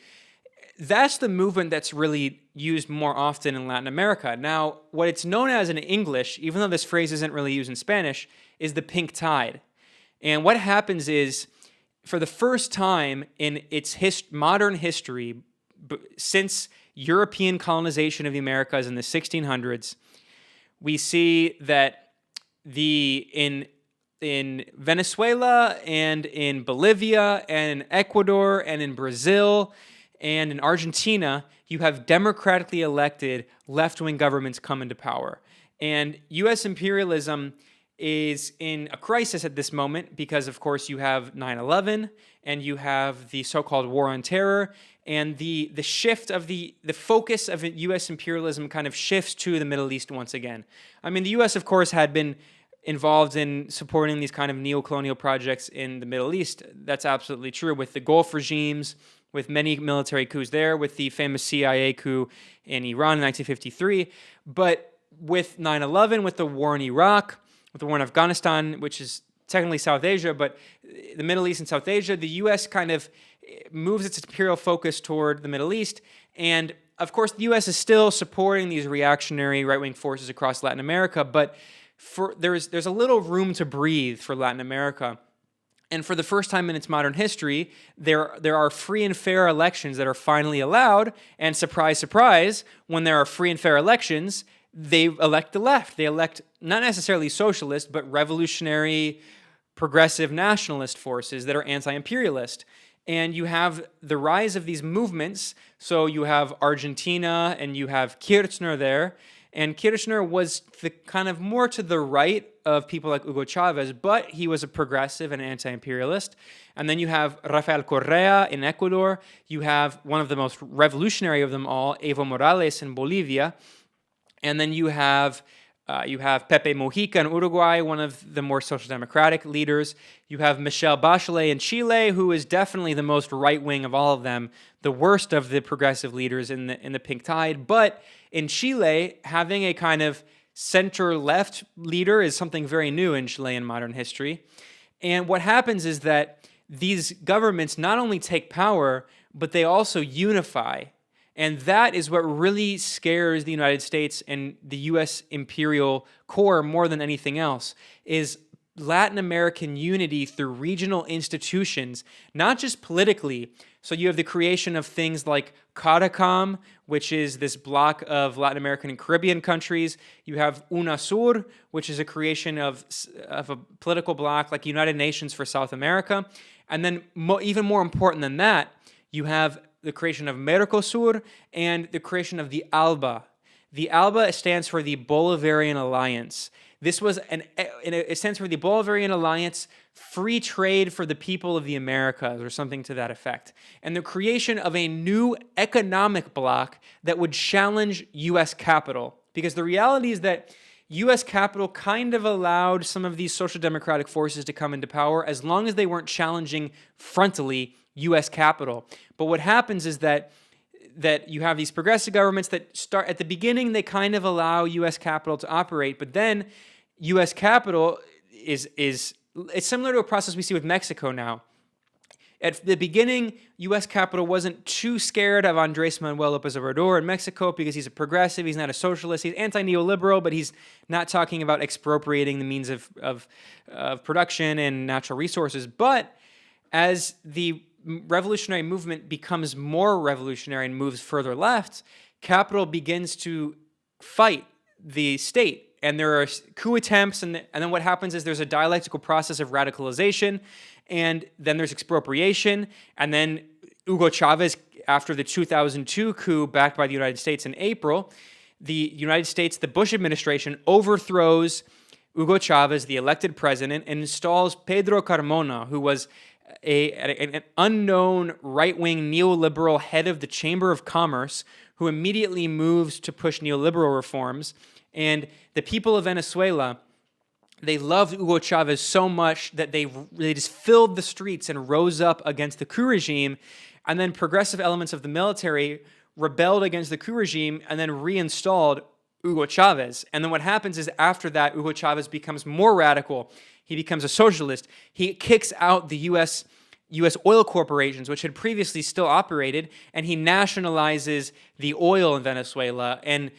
that's the movement that's really used more often in Latin America. Now, what it's known as in English, even though this phrase isn't really used in Spanish, is the pink tide. And what happens is, for the first time in its modern history, since European colonization of the Americas in the 1600s, we see that in Venezuela and in Bolivia and in Ecuador and in Brazil and in Argentina, you have democratically elected left-wing governments come into power. And U.S. imperialism is in a crisis at this moment because, of course, you have 9/11 and you have the so-called War on Terror, and the shift of the focus of U.S. imperialism kind of shifts to the Middle East once again. I mean, the U.S., of course, had been involved in supporting these kind of neo-colonial projects in the Middle East. That's absolutely true, with the Gulf regimes, with many military coups there, with the famous CIA coup in Iran in 1953. But with 9/11, with the war in Iraq, with the war in Afghanistan, which is technically South Asia, but the Middle East and South Asia, the U.S. kind of moves its imperial focus toward the Middle East. And of course, the U.S. is still supporting these reactionary right-wing forces across Latin America, but there's a little room to breathe for Latin America. And for the first time in its modern history, there are free and fair elections that are finally allowed. And surprise, surprise, when there are free and fair elections, they elect the left. They elect not necessarily socialist, but revolutionary, progressive nationalist forces that are anti-imperialist. And you have the rise of these movements. So you have Argentina and you have Kirchner there. And Kirchner was the kind of more to the right of people like Hugo Chavez, but he was a progressive and anti-imperialist. And then you have Rafael Correa in Ecuador. You have one of the most revolutionary of them all, Evo Morales in Bolivia. And then you have Pepe Mujica in Uruguay, one of the more social democratic leaders. You have Michelle Bachelet in Chile, who is definitely the most right-wing of all of them, the worst of the progressive leaders in the pink tide. But in Chile, having a kind of center-left leader is something very new in Chilean modern history. And what happens is that these governments not only take power, but they also unify. And that is what really scares the United States and the U.S. imperial core more than anything else, is Latin American unity through regional institutions, not just politically. So you have the creation of things like CARICOM, which is this block of Latin American and Caribbean countries. You have UNASUR, which is a creation of a political bloc like United Nations for South America. And then even more important than that, you have the creation of Mercosur and the creation of the ALBA. The ALBA stands for the Bolivarian Alliance. This was it stands for the Bolivarian Alliance, free trade for the people of the Americas, or something to that effect. And the creation of a new economic bloc that would challenge U.S. capital. Because the reality is that U.S. capital kind of allowed some of these social democratic forces to come into power as long as they weren't challenging frontally U.S. capital. But what happens is that you have these progressive governments that start at the beginning, they kind of allow U.S. capital to operate, but then U.S. capital it's similar to a process we see with Mexico now. At the beginning, U.S. capital wasn't too scared of Andrés Manuel López Obrador in Mexico because he's a progressive, he's not a socialist, he's anti-neoliberal, but he's not talking about expropriating the means of production and natural resources. But as the revolutionary movement becomes more revolutionary and moves further left, capital begins to fight the state. And there are coup attempts, and then what happens is there's a dialectical process of radicalization, and then there's expropriation, and then Hugo Chavez, after the 2002 coup backed by the United States in April, the United States, the Bush administration, overthrows Hugo Chavez, the elected president, and installs Pedro Carmona, who was an unknown right-wing neoliberal head of the Chamber of Commerce, who immediately moves to push neoliberal reforms. And the people of Venezuela, they loved Hugo Chavez so much that they just filled the streets and rose up against the coup regime. And then progressive elements of the military rebelled against the coup regime and then reinstalled Hugo Chavez. And then what happens is after that, Hugo Chavez becomes more radical. He becomes a socialist. He kicks out the U.S. U.S. oil corporations, which had previously still operated, and he nationalizes the oil in Venezuela and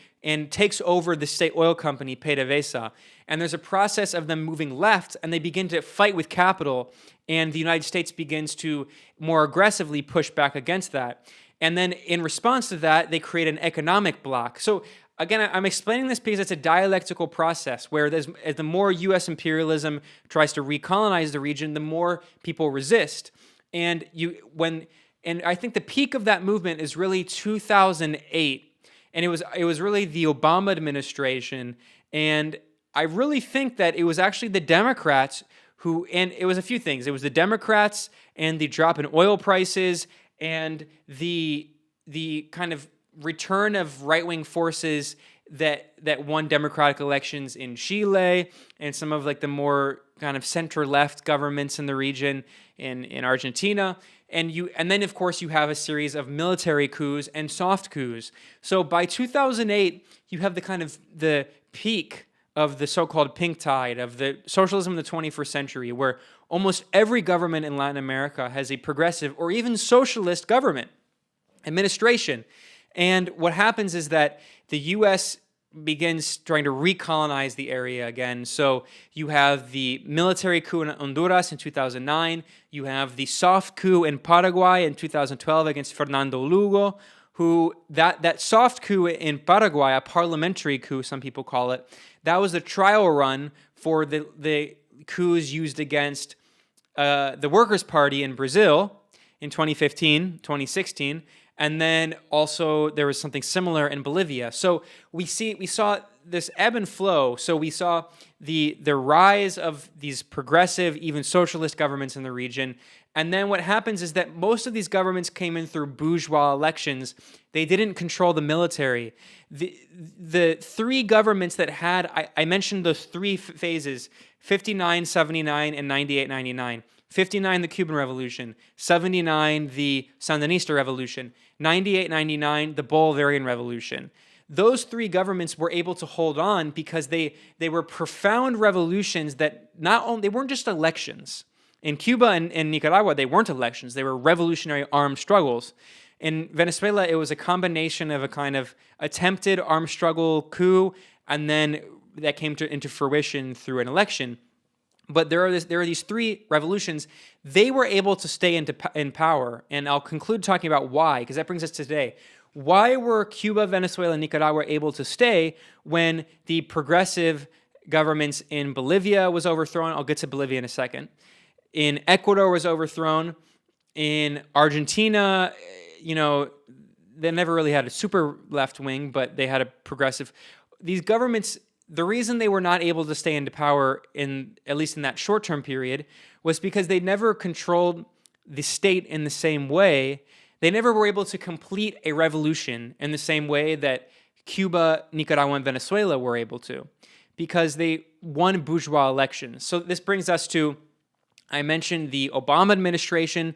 takes over the state oil company, PDVSA. And there's a process of them moving left, and they begin to fight with capital, and the United States begins to more aggressively push back against that. And then in response to that, they create an economic bloc. So again, I'm explaining this because it's a dialectical process where the more U.S. imperialism tries to recolonize the region, the more people resist. And I think the peak of that movement is really 2008, and it was really the Obama administration. And I really think that it was actually the Democrats and it was a few things. It was the Democrats and the drop in oil prices and the kind of return of right-wing forces that won democratic elections in Chile and some of like the more kind of center-left governments in the region in Argentina. And then of course you have a series of military coups and soft coups. So by 2008, you have the peak of the so-called pink tide of the socialism of the 21st century, where almost every government in Latin America has a progressive or even socialist government administration. And what happens is that the U.S. begins trying to recolonize the area again. So you have the military coup in Honduras in 2009. You have the soft coup in Paraguay in 2012 against Fernando Lugo, who that soft coup in Paraguay, a parliamentary coup, some people call it, that was the trial run for the coups used against the Workers' Party in Brazil in 2015, 2016, and then also there was something similar in Bolivia. So we saw this ebb and flow. So we saw the rise of these progressive, even socialist governments in the region. And then what happens is that most of these governments came in through bourgeois elections. They didn't control the military. The three governments that I mentioned those three phases, 59, 79, and 98, 99. 59, the Cuban Revolution. 79, the Sandinista Revolution. 98, 99, the Bolivarian Revolution. Those three governments were able to hold on because they were profound revolutions that they weren't just elections. In Cuba and Nicaragua, they weren't elections. They were revolutionary armed struggles. In Venezuela, it was a combination of a kind of attempted armed struggle coup, and then that came into fruition through an election. But there are these three revolutions. They were able to stay in power, and I'll conclude talking about why, because that brings us to today. Why were Cuba, Venezuela, and Nicaragua able to stay when the progressive governments in Bolivia was overthrown? I'll get to Bolivia in a second. In Ecuador was overthrown. In Argentina, they never really had a super left wing, but they had a progressive. These governments, the reason they were not able to stay into power at least in that short-term period, was because they never controlled the state in the same way. They never were able to complete a revolution in the same way that Cuba, Nicaragua, and Venezuela were able to, because they won bourgeois elections. So this brings us to, I mentioned the Obama administration.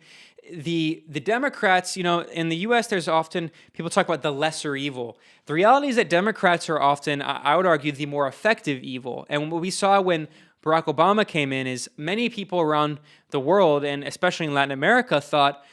The Democrats, in the U.S., there's often, people talk about the lesser evil. The reality is that Democrats are often, I would argue, the more effective evil. And what we saw when Barack Obama came in is many people around the world, and especially in Latin America, thought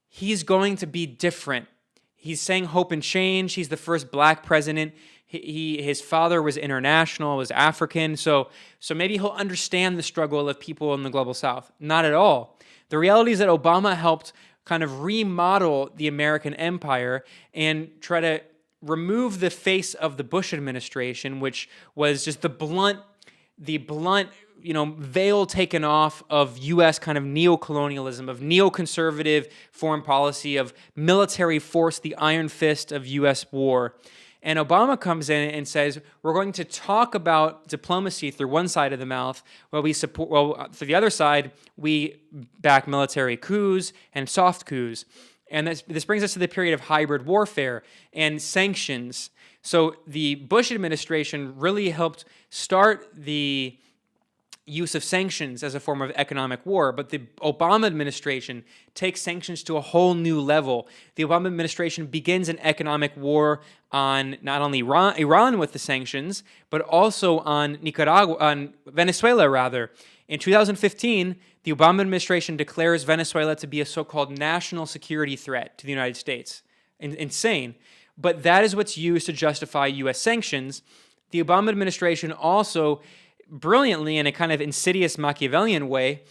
he's going to be different. He's saying hope and change. He's the first black president. His father was international, was African, so maybe he'll understand the struggle of people in the global South. Not at all. The reality is that Obama helped kind of remodel the American empire and try to remove the face of the Bush administration, which was just the blunt, veil taken off of U.S. kind of neo-colonialism, of neoconservative foreign policy, of military force, the iron fist of U.S. war. And Obama comes in and says, we're going to talk about diplomacy through one side of the mouth, through the other side, we back military coups and soft coups. And this brings us to the period of hybrid warfare and sanctions. So the Bush administration really helped start the use of sanctions as a form of economic war, but the Obama administration takes sanctions to a whole new level. The Obama administration begins an economic war on not only Iran with the sanctions, but also on Venezuela rather. In 2015, the Obama administration declares Venezuela to be a so-called national security threat to the United States. Insane. But that is what's used to justify U.S. sanctions. The Obama administration also, brilliantly, in a kind of insidious Machiavellian way,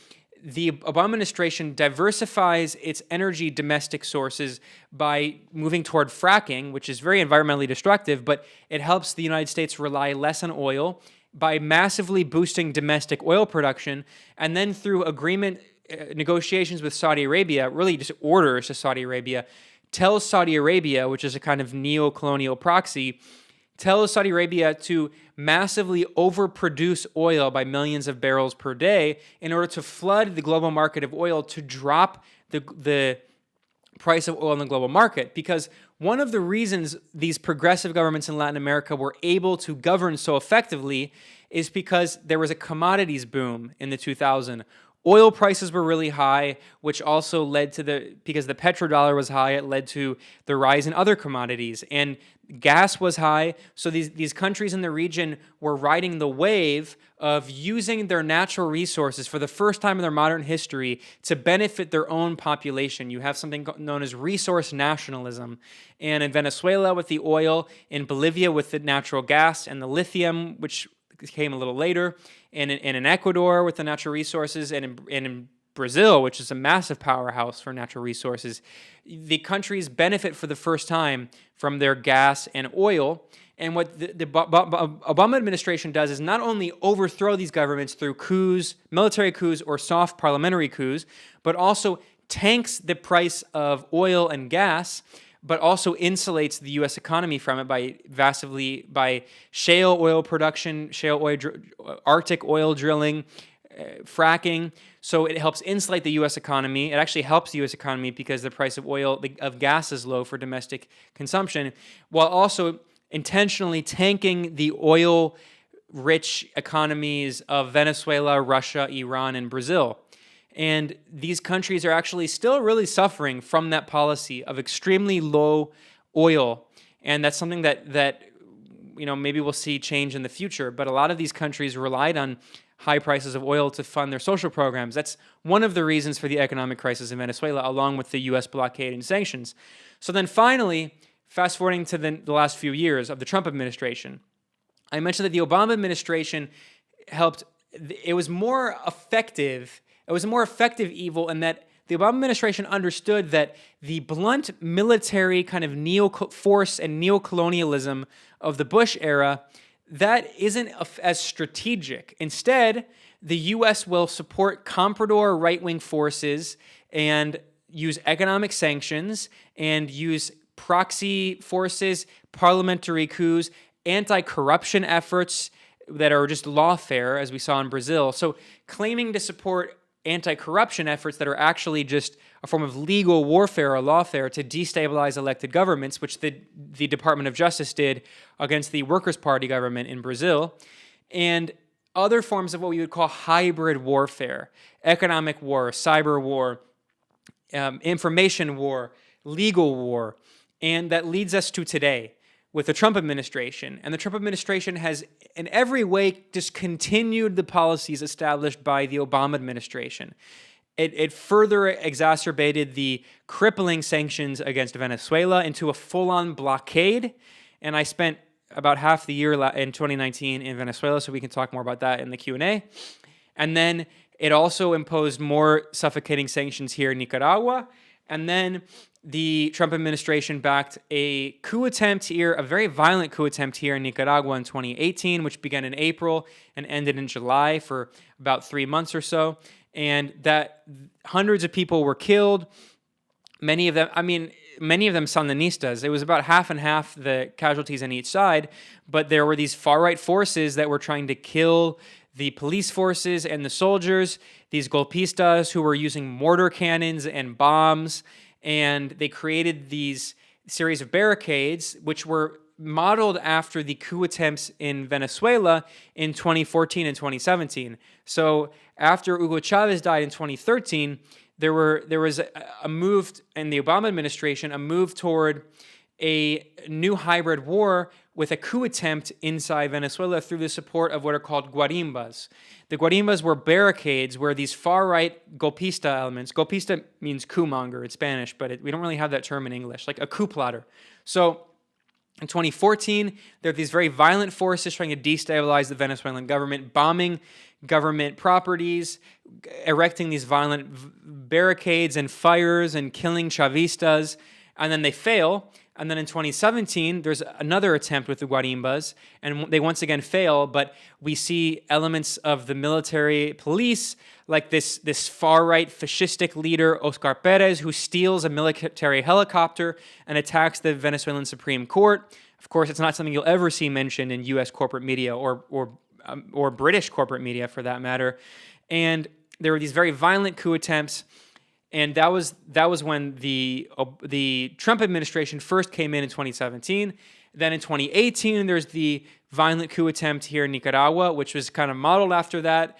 the Obama administration diversifies its energy domestic sources by moving toward fracking, which is very environmentally destructive, but it helps the United States rely less on oil by massively boosting domestic oil production, and then through agreement negotiations with Saudi Arabia, really just orders to Saudi Arabia, tells Saudi Arabia, which is a kind of neo-colonial proxy, tells Saudi Arabia to massively overproduce oil by millions of barrels per day in order to flood the global market of oil, to drop the price of oil in the global market. Because one of the reasons these progressive governments in Latin America were able to govern so effectively is because there was a commodities boom in the 2000s. Oil prices were really high, which also led to because the petrodollar was high, it led to the rise in other commodities. And gas was high, so these countries in the region were riding the wave of using their natural resources for the first time in their modern history to benefit their own population. You have something known as resource nationalism. And in Venezuela with the oil, in Bolivia with the natural gas and the lithium, which came a little later, and in Ecuador with the natural resources, and in Brazil, which is a massive powerhouse for natural resources, the countries benefit for the first time from their gas and oil. And what the Obama administration does is not only overthrow these governments through coups, military coups, or soft parliamentary coups, but also tanks the price of oil and gas, but also insulates the U.S. economy from it by shale oil production, Arctic oil drilling, fracking. So it helps insulate the U.S. economy. It actually helps the U.S. economy because the price of of gas is low for domestic consumption, while also intentionally tanking the oil-rich economies of Venezuela, Russia, Iran, and Brazil. And these countries are actually still really suffering from that policy of extremely low oil. And that's something that maybe we'll see change in the future. But a lot of these countries relied on high prices of oil to fund their social programs. That's one of the reasons for the economic crisis in Venezuela, along with the U.S. blockade and sanctions. So then finally, fast forwarding to the last few years of the Trump administration, I mentioned that the Obama administration helped. It was more effective. It was a more effective evil in that the Obama administration understood that the blunt military kind of force and neo-colonialism of the Bush era, that isn't as strategic. Instead, the U.S. will support comprador right-wing forces and use economic sanctions and use proxy forces, parliamentary coups, anti-corruption efforts that are just lawfare, as we saw in Brazil. So claiming to support anti-corruption efforts that are actually just a form of legal warfare or lawfare to destabilize elected governments, which the Department of Justice did against the Workers' Party government in Brazil, and other forms of what we would call hybrid warfare, economic war, cyber war, information war, legal war. And that leads us to today with the Trump administration. And the Trump administration has in every way just continued the policies established by the Obama administration. It further exacerbated the crippling sanctions against Venezuela into a full-on blockade. And I spent about half the year in 2019 in Venezuela, so we can talk more about that in the Q&A. And then it also imposed more suffocating sanctions here in Nicaragua. And then the Trump administration backed a coup attempt here, a very violent coup attempt here in Nicaragua in 2018, which began in April and ended in July for about 3 months or so. And that hundreds of people were killed. Many of them Sandinistas. It was about half and half the casualties on each side, but there were these far-right forces that were trying to kill the police forces and the soldiers, these golpistas who were using mortar cannons and bombs, and they created these series of barricades, which were modeled after the coup attempts in Venezuela in 2014 and 2017. So after Hugo Chavez died in 2013, there was a move in the Obama administration, a move toward a new hybrid war with a coup attempt inside Venezuela through the support of what are called guarimbas. The guarimbas were barricades where these far-right golpista elements, golpista means coup monger in Spanish, but we don't really have that term in English, like a coup plotter. So in 2014, there are these very violent forces trying to destabilize the Venezuelan government, bombing government properties, erecting these violent barricades and fires and killing Chavistas, and then they fail. And then in 2017, there's another attempt with the guarimbas, and they once again fail, but we see elements of the military police, like this far-right fascistic leader, Oscar Perez, who steals a military helicopter and attacks the Venezuelan Supreme Court. Of course, it's not something you'll ever see mentioned in U.S. corporate media or British corporate media, for that matter. And there were these very violent coup attempts. And that was when the Trump administration first came in 2017. Then in 2018, there's the violent coup attempt here in Nicaragua, which was kind of modeled after that.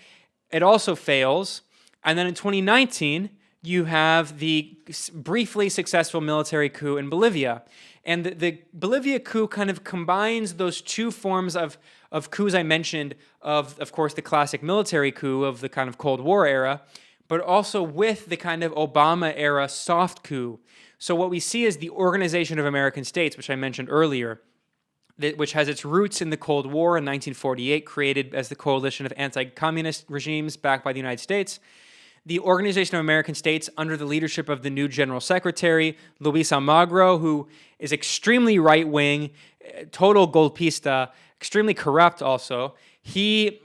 It also fails. And then in 2019, you have the briefly successful military coup in Bolivia. And the Bolivia coup kind of combines those two forms of coups I mentioned, of course, the classic military coup of the kind of Cold War era, but also with the kind of Obama-era soft coup. So what we see is the Organization of American States, which I mentioned earlier, which has its roots in the Cold War in 1948, created as the coalition of anti-communist regimes backed by the United States. The Organization of American States, under the leadership of the new General Secretary, Luis Almagro, who is extremely right-wing, total golpista, extremely corrupt also, he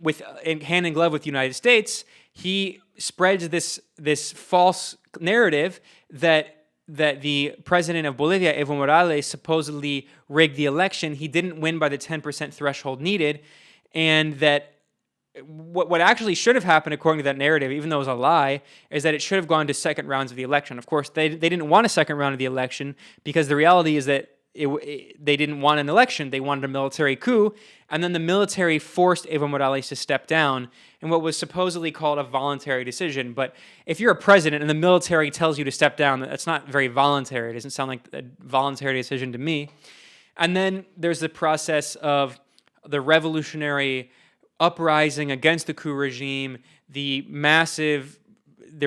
with hand in glove with the United States, he spreads this false narrative that the president of Bolivia, Evo Morales, supposedly rigged the election. He didn't win by the 10% threshold needed, and that what actually should have happened, according to that narrative, even though it was a lie, is that it should have gone to second rounds of the election. Of course, they didn't want a second round of the election, because the reality is that they didn't want an election. They wanted a military coup, and then the military forced Evo Morales to step down in what was supposedly called a voluntary decision. But if you're a president and the military tells you to step down, that's not very voluntary. It doesn't sound like a voluntary decision to me. And then there's the process of the revolutionary uprising against the coup regime, there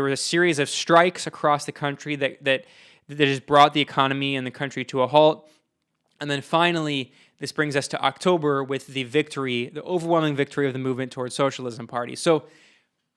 was a series of strikes across the country that has brought the economy and the country to a halt. And then finally, this brings us to October with the overwhelming victory of the movement towards socialism party. So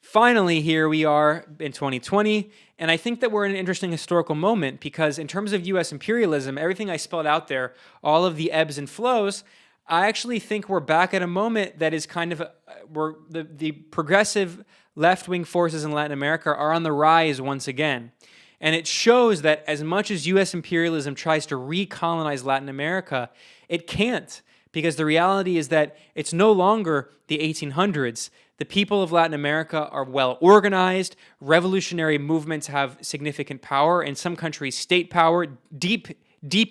finally, here we are in 2020, and I think that we're in an interesting historical moment, because in terms of U.S. imperialism, everything I spelled out there, all of the ebbs and flows, I actually think we're back at a moment that is kind of where the progressive left-wing forces in Latin America are on the rise once again. And it shows that as much as U.S. imperialism tries to recolonize Latin America, it can't, because the reality is that it's no longer the 1800s. The people of Latin America are well organized. Revolutionary movements have significant power. In some countries, state power, deep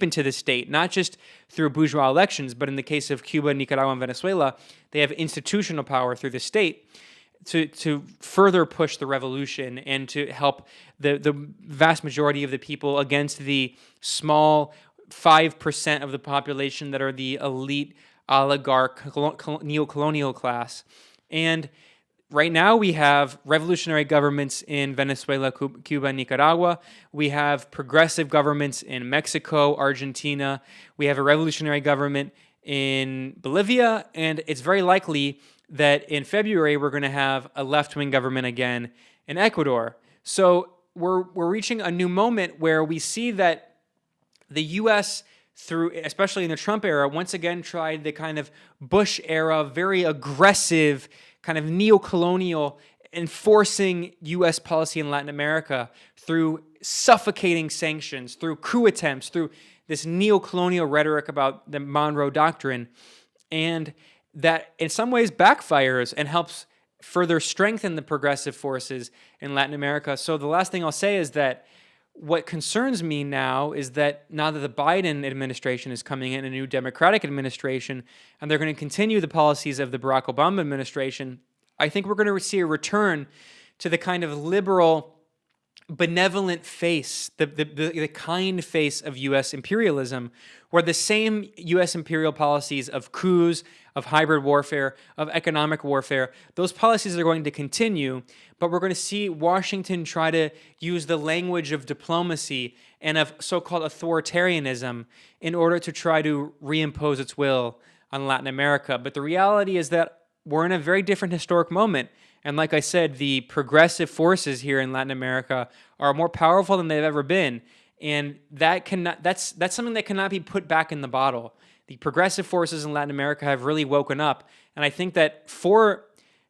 into the state, not just through bourgeois elections, but in the case of Cuba, Nicaragua, and Venezuela, they have institutional power through the state to further push the revolution and to help the vast majority of the people against the small 5% of the population that are the elite oligarch neo-colonial class. And right now we have revolutionary governments in Venezuela, Cuba, and Nicaragua. We have progressive governments in Mexico, Argentina. We have a revolutionary government in Bolivia, and it's very likely that in February we're going to have a left-wing government again in Ecuador. So we're reaching a new moment where we see that the U.S., especially in the Trump era, once again tried the kind of Bush era, very aggressive, kind of neo-colonial, enforcing U.S. policy in Latin America through suffocating sanctions, through coup attempts, through this neo-colonial rhetoric about the Monroe Doctrine. And that in some ways backfires and helps further strengthen the progressive forces in Latin America. So the last thing I'll say is that what concerns me now is that now that the Biden administration is coming in, a new Democratic administration, and they're going to continue the policies of the Barack Obama administration, I think we're going to see a return to the kind of liberal benevolent face, the kind face of U.S. imperialism, where the same U.S. imperial policies of coups, of hybrid warfare, of economic warfare, those policies are going to continue, but we're going to see Washington try to use the language of diplomacy and of so-called authoritarianism in order to try to reimpose its will on Latin America. But the reality is that we're in a very different historic moment. And like I said, the progressive forces here in Latin America are more powerful than they've ever been. And that's something that cannot be put back in the bottle. The progressive forces in Latin America have really woken up. And I think that for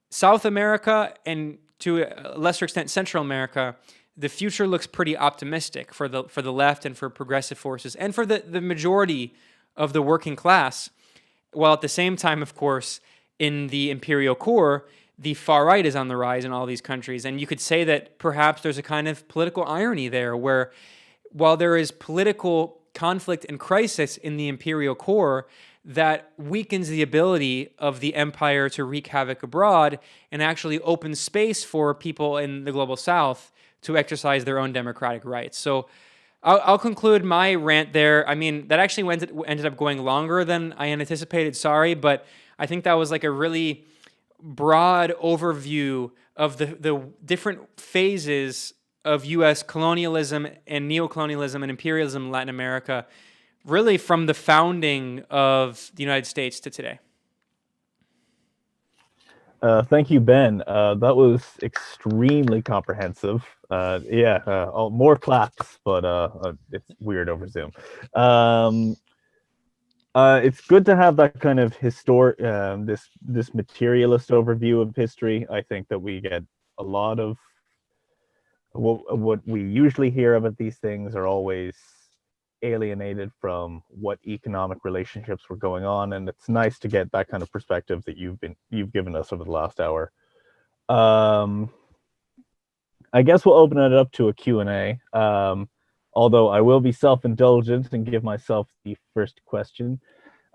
South America and to a lesser extent Central America, the future looks pretty optimistic for the left and for progressive forces and for the majority of the working class. While at the same time, of course, in the imperial core, the far right is on the rise in all these countries. And you could say that perhaps there's a kind of political irony there where while there is political conflict and crisis in the imperial core, that weakens the ability of the empire to wreak havoc abroad and actually open space for people in the global south to exercise their own democratic rights. So I'll conclude my rant there. I mean, that actually ended up going longer than I anticipated, sorry, but I think that was like a really broad overview of the different phases of U.S. colonialism and neocolonialism and imperialism in Latin America, really from the founding of the United States to today. Thank you, Ben. That was extremely comprehensive. More claps, but it's weird over Zoom. It's good to have that kind of this materialist overview of history. I think that we get a lot of what we usually hear about these things are always alienated from what economic relationships were going on, and it's nice to get that kind of perspective that you've given us over the last hour. I guess we'll open it up to a Q&A. Although I will be self-indulgent and give myself the first question.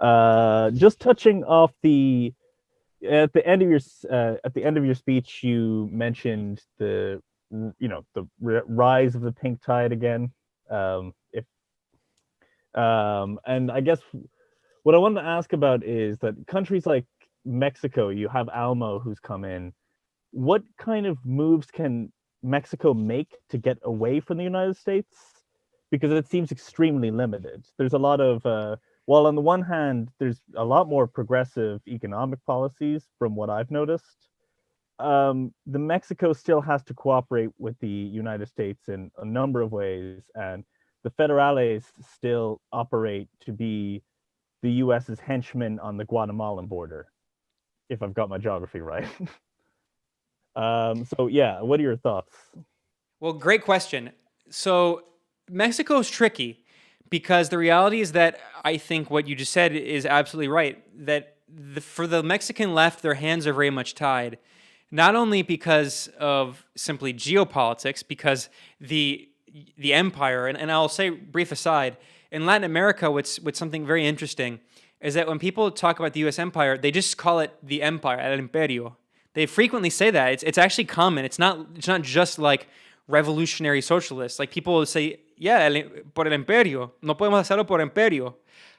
Just touching off at the end of your speech, you mentioned the rise of the pink tide again. And I guess what I wanted to ask about is that countries like Mexico, you have AMLO who's come in. What kind of moves can Mexico make to get away from the United States? Because it seems extremely limited. There's a lot of, while on the one hand, there's a lot more progressive economic policies from what I've noticed, the Mexico still has to cooperate with the United States in a number of ways, and the federales still operate to be the US's henchmen on the Guatemalan border, if I've got my geography right. So yeah, what are your thoughts? Well, great question. So Mexico's tricky because the reality is that I think what you just said is absolutely right, that for the Mexican left, their hands are very much tied, not only because of simply geopolitics, because the empire, and I'll say, brief aside, in Latin America, what's something very interesting is that when people talk about the U.S. empire, they just call it the empire, el imperio. They frequently say that. It's actually common. It's not just like revolutionary socialists. Like people will say, yeah, por el imperio. No podemos hacerlo por imperio.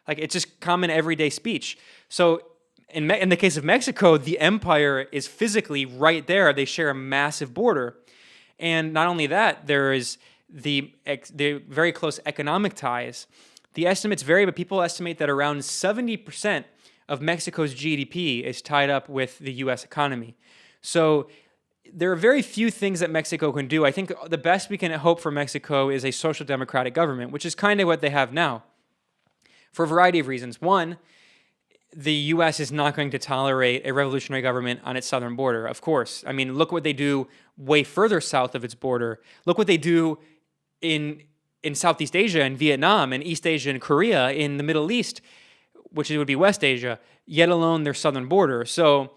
Like it's just common everyday speech. So in the case of Mexico, the empire is physically right there. They share a massive border. And not only that, there is the very close economic ties. The estimates vary, but people estimate that around 70% of Mexico's GDP is tied up with the U.S. economy. So there are very few things that Mexico can do. I think the best we can hope for Mexico is a social democratic government, which is kind of what they have now, for a variety of reasons. One, the U.S. is not going to tolerate a revolutionary government on its southern border, of course. I mean, look what they do way further south of its border. Look what they do in Southeast Asia and Vietnam and East Asia and Korea, in the Middle East, which would be West Asia, yet alone their southern border. So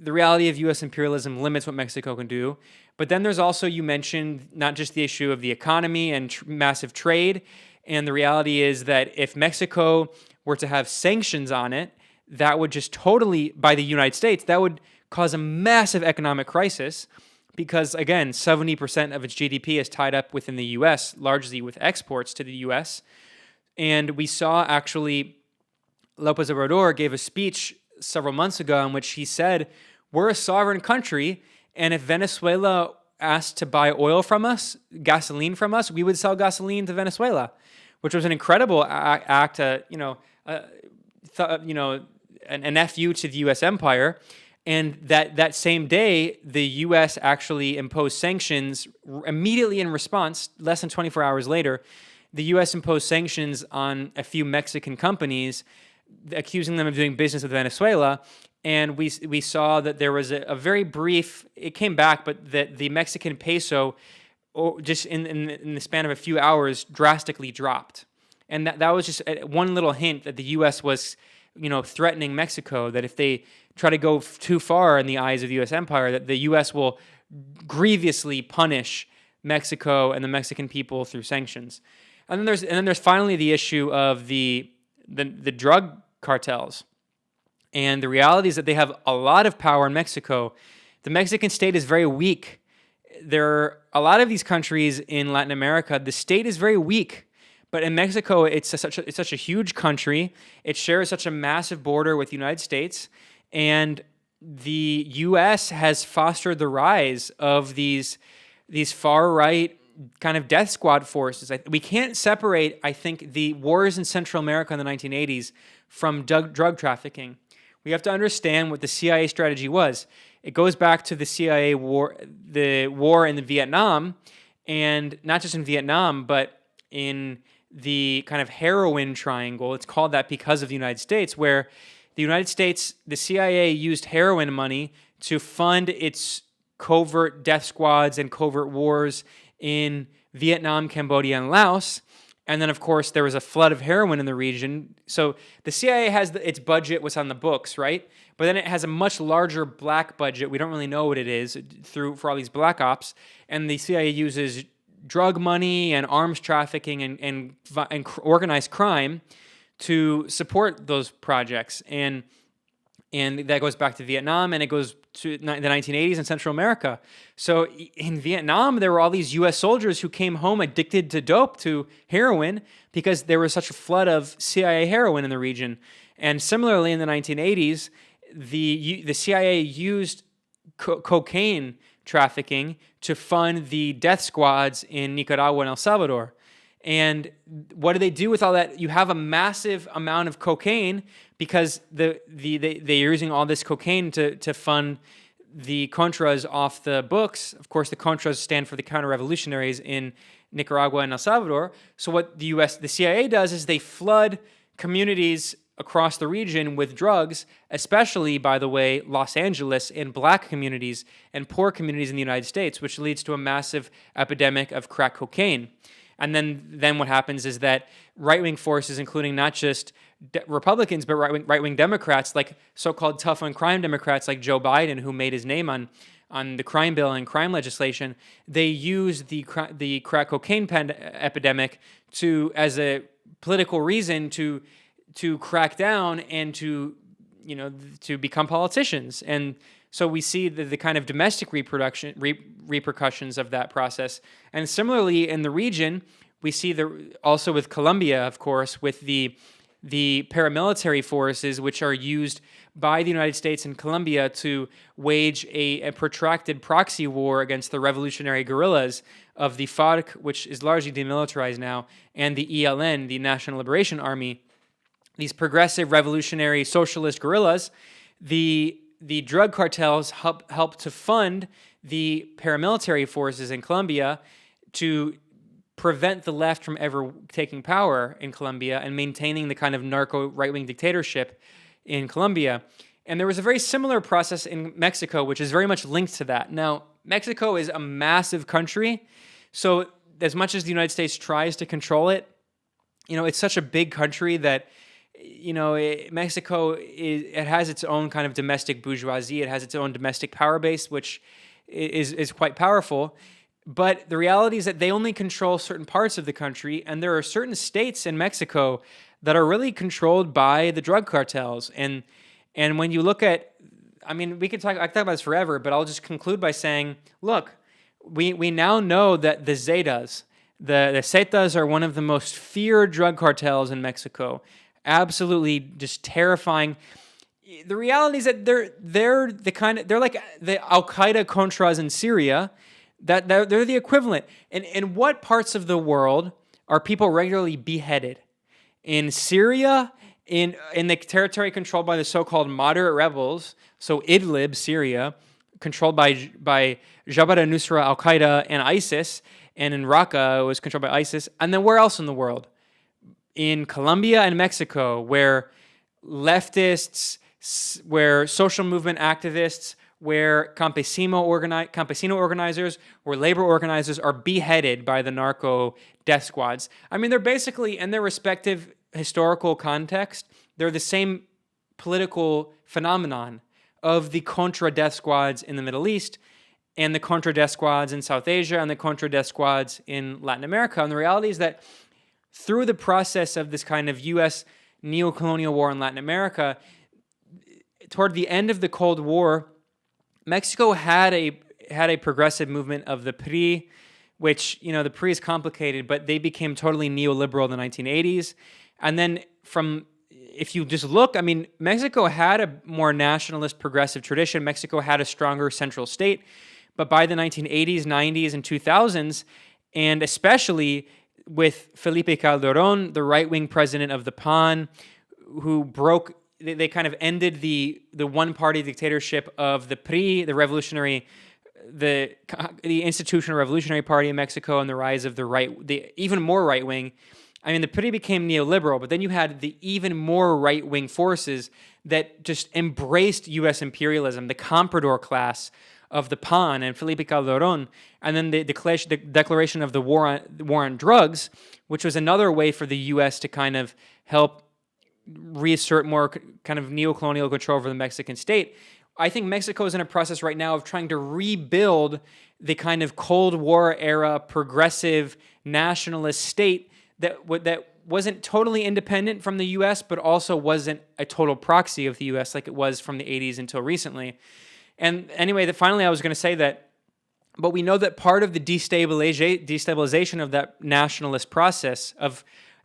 the reality of U.S. imperialism limits what Mexico can do. But then there's also, you mentioned, not just the issue of the economy and massive trade. And the reality is that if Mexico were to have sanctions on it, that would just totally, by the United States, that would cause a massive economic crisis because, again, 70% of its GDP is tied up within the U.S., largely with exports to the U.S. And we saw, actually, López Obrador gave a speech several months ago in which he said, we're a sovereign country, and if Venezuela asked to buy oil from us, gasoline from us, we would sell gasoline to Venezuela, which was an incredible act, an FU to the U.S. empire. And that same day, the U.S. actually imposed sanctions immediately in response. Less than 24 hours later, the U.S. imposed sanctions on a few Mexican companies, accusing them of doing business with Venezuela. And we saw that there was a very brief, it came back, but that the Mexican peso, just in the span of a few hours, drastically dropped. And that was just one little hint that the U.S. was, threatening Mexico, that if they try to go too far in the eyes of the U.S. empire, that the U.S. will grievously punish Mexico and the Mexican people through sanctions. And then there's finally the issue of the drug cartels. And the reality is that they have a lot of power in Mexico. The Mexican state is very weak. There are a lot of these countries in Latin America, the state is very weak. But in Mexico, it's such a huge country. It shares such a massive border with the United States. And the U.S. has fostered the rise of these far-right kind of death squad forces. We can't separate, I think, the wars in Central America in the 1980s from drug trafficking. We have to understand what the CIA strategy was. It goes back to the CIA war, the war in the Vietnam, and not just in Vietnam, but in the kind of heroin triangle. It's called that because of the United States, where the United States, the CIA used heroin money to fund its covert death squads and covert wars in Vietnam, Cambodia, and Laos. And then, of course, there was a flood of heroin in the region. So the CIA has its budget, what's on the books, right? But then it has a much larger black budget. We don't really know what it is for all these black ops. And the CIA uses drug money and arms trafficking and organized crime to support those projects. And that goes back to Vietnam, and it goes to the 1980s in Central America. So in Vietnam, there were all these U.S. soldiers who came home addicted to dope, to heroin, because there was such a flood of CIA heroin in the region. And similarly, in the 1980s, the CIA used cocaine trafficking to fund the death squads in Nicaragua and El Salvador. And what do they do with all that? You have a massive amount of cocaine because they're using all this cocaine to fund the Contras off the books. Of course, the Contras stand for the counter-revolutionaries in Nicaragua and El Salvador. So what the CIA does is they flood communities across the region with drugs, especially, by the way, Los Angeles and black communities and poor communities in the United States, which leads to a massive epidemic of crack cocaine. And then what happens is that right-wing forces, including not just Republicans, but right-wing Democrats, like so-called tough-on-crime Democrats like Joe Biden, who made his name on the crime bill and crime legislation, they use the crack cocaine epidemic as a political reason to crack down and to become politicians. And so we see the kind of domestic repercussions of that process. And similarly, in the region, we see also with Colombia, of course, with the paramilitary forces, which are used by the United States and Colombia to wage a protracted proxy war against the revolutionary guerrillas of the FARC, which is largely demilitarized now, and the ELN, the National Liberation Army. These progressive revolutionary socialist guerrillas, the drug cartels help to fund the paramilitary forces in Colombia to prevent the left from ever taking power in Colombia and maintaining the kind of narco right-wing dictatorship in Colombia. And there was a very similar process in Mexico, which is very much linked to that. Now, Mexico is a massive country, so as much as the United States tries to control it, it's such a big country that Mexico it has its own kind of domestic bourgeoisie. It has its own domestic power base, which is quite powerful. But the reality is that they only control certain parts of the country, and there are certain states in Mexico that are really controlled by the drug cartels. And when you look at I mean, I could talk about this forever, but I'll just conclude by saying, look, we now know that the Zetas are one of the most feared drug cartels in Mexico. Absolutely just terrifying. The reality is that they're like the Al Qaeda Contras in Syria. That they're the equivalent. And in what parts of the world are people regularly beheaded? In Syria, in the territory controlled by the so-called moderate rebels, so Idlib, Syria, controlled by Jabhat al-Nusra, Al Qaeda, and ISIS, and in Raqqa it was controlled by ISIS. And then where else in the world? In Colombia and Mexico, where leftists, where social movement activists, where campesino organizers, where labor organizers are beheaded by the narco death squads. I mean, they're basically, in their respective historical context, they're the same political phenomenon of the Contra death squads in the Middle East and the Contra death squads in South Asia and the Contra death squads in Latin America. And the reality is that through the process of this kind of U.S. neo-colonial war in Latin America, toward the end of the Cold War, Mexico had a progressive movement of the PRI, which, the PRI is complicated, but they became totally neoliberal in the 1980s. And then if you just look, I mean, Mexico had a more nationalist progressive tradition. Mexico had a stronger central state. But by the 1980s, 90s, and 2000s, and especially with Felipe Calderón, the right-wing president of the PAN, who they kind of ended the one-party dictatorship of the PRI, the institutional revolutionary party in Mexico, and the rise of the even more right-wing. I mean, the PRI became neoliberal, but then you had the even more right-wing forces that just embraced U.S. imperialism, the comprador class of the PAN and Felipe Calderón, and then the declaration of the war on drugs, which was another way for the U.S. to kind of help reassert more kind of neo-colonial control over the Mexican state. I think Mexico is in a process right now of trying to rebuild the kind of Cold War era progressive nationalist state that wasn't totally independent from the U.S., but also wasn't a total proxy of the U.S. like it was from the 80s until recently. And anyway, finally I was going to say that, but we know that part of the destabilization of that nationalist process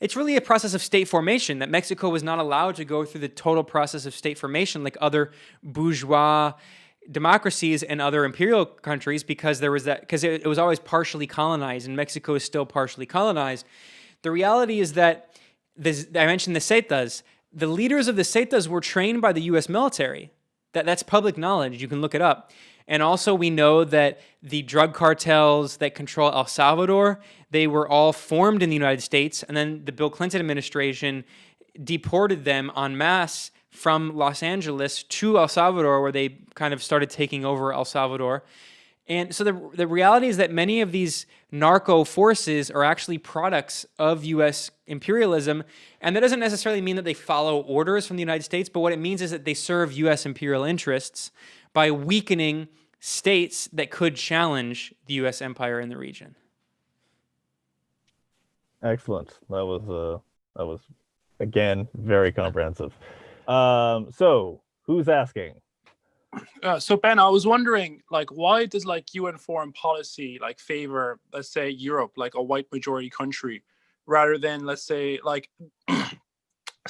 it's really a process of state formation, that Mexico was not allowed to go through the total process of state formation like other bourgeois democracies and other imperial countries because it was always partially colonized, and Mexico is still partially colonized. The reality is that I mentioned the Zetas. The leaders of the Zetas were trained by the U.S. military. That's public knowledge. You can look it up. And also we know that the drug cartels that control El Salvador, they were all formed in the United States, and then the Bill Clinton administration deported them en masse from Los Angeles to El Salvador, where they kind of started taking over El Salvador. And so the reality is that many of these narco forces are actually products of U.S. imperialism, and that doesn't necessarily mean that they follow orders from the United States, but what it means is that they serve U.S. imperial interests by weakening states that could challenge the U.S. empire in the region. Excellent. That was again very comprehensive. So who's asking? So Ben, I was wondering, why does UN foreign policy favor, let's say, Europe, like a white majority country, rather than, let's say,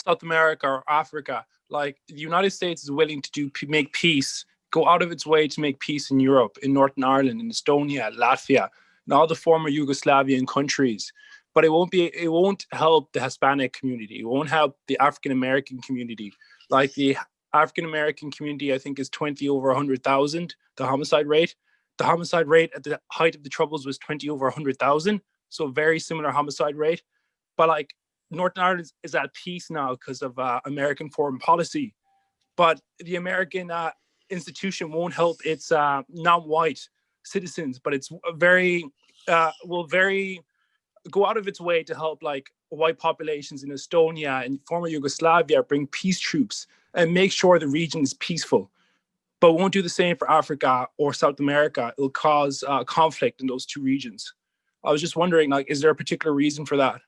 South America or Africa? The United States is willing to make peace, go out of its way to make peace in Europe, in Northern Ireland, in Estonia, Latvia, and all the former Yugoslavian countries. But it won't help the Hispanic community. It won't help the African American community. The African American community, I think, is 20 over 100,000. The homicide rate at the height of the Troubles was 20 over 100,000. So very similar homicide rate. But Northern Ireland is at peace now because of American foreign policy. But the American institution won't help its non-white citizens, but it's will go out of its way to help white populations in Estonia and former Yugoslavia bring peace troops and make sure the region is peaceful. But won't do the same for Africa or South America. It'll cause conflict in those two regions. I was just wondering, is there a particular reason for that?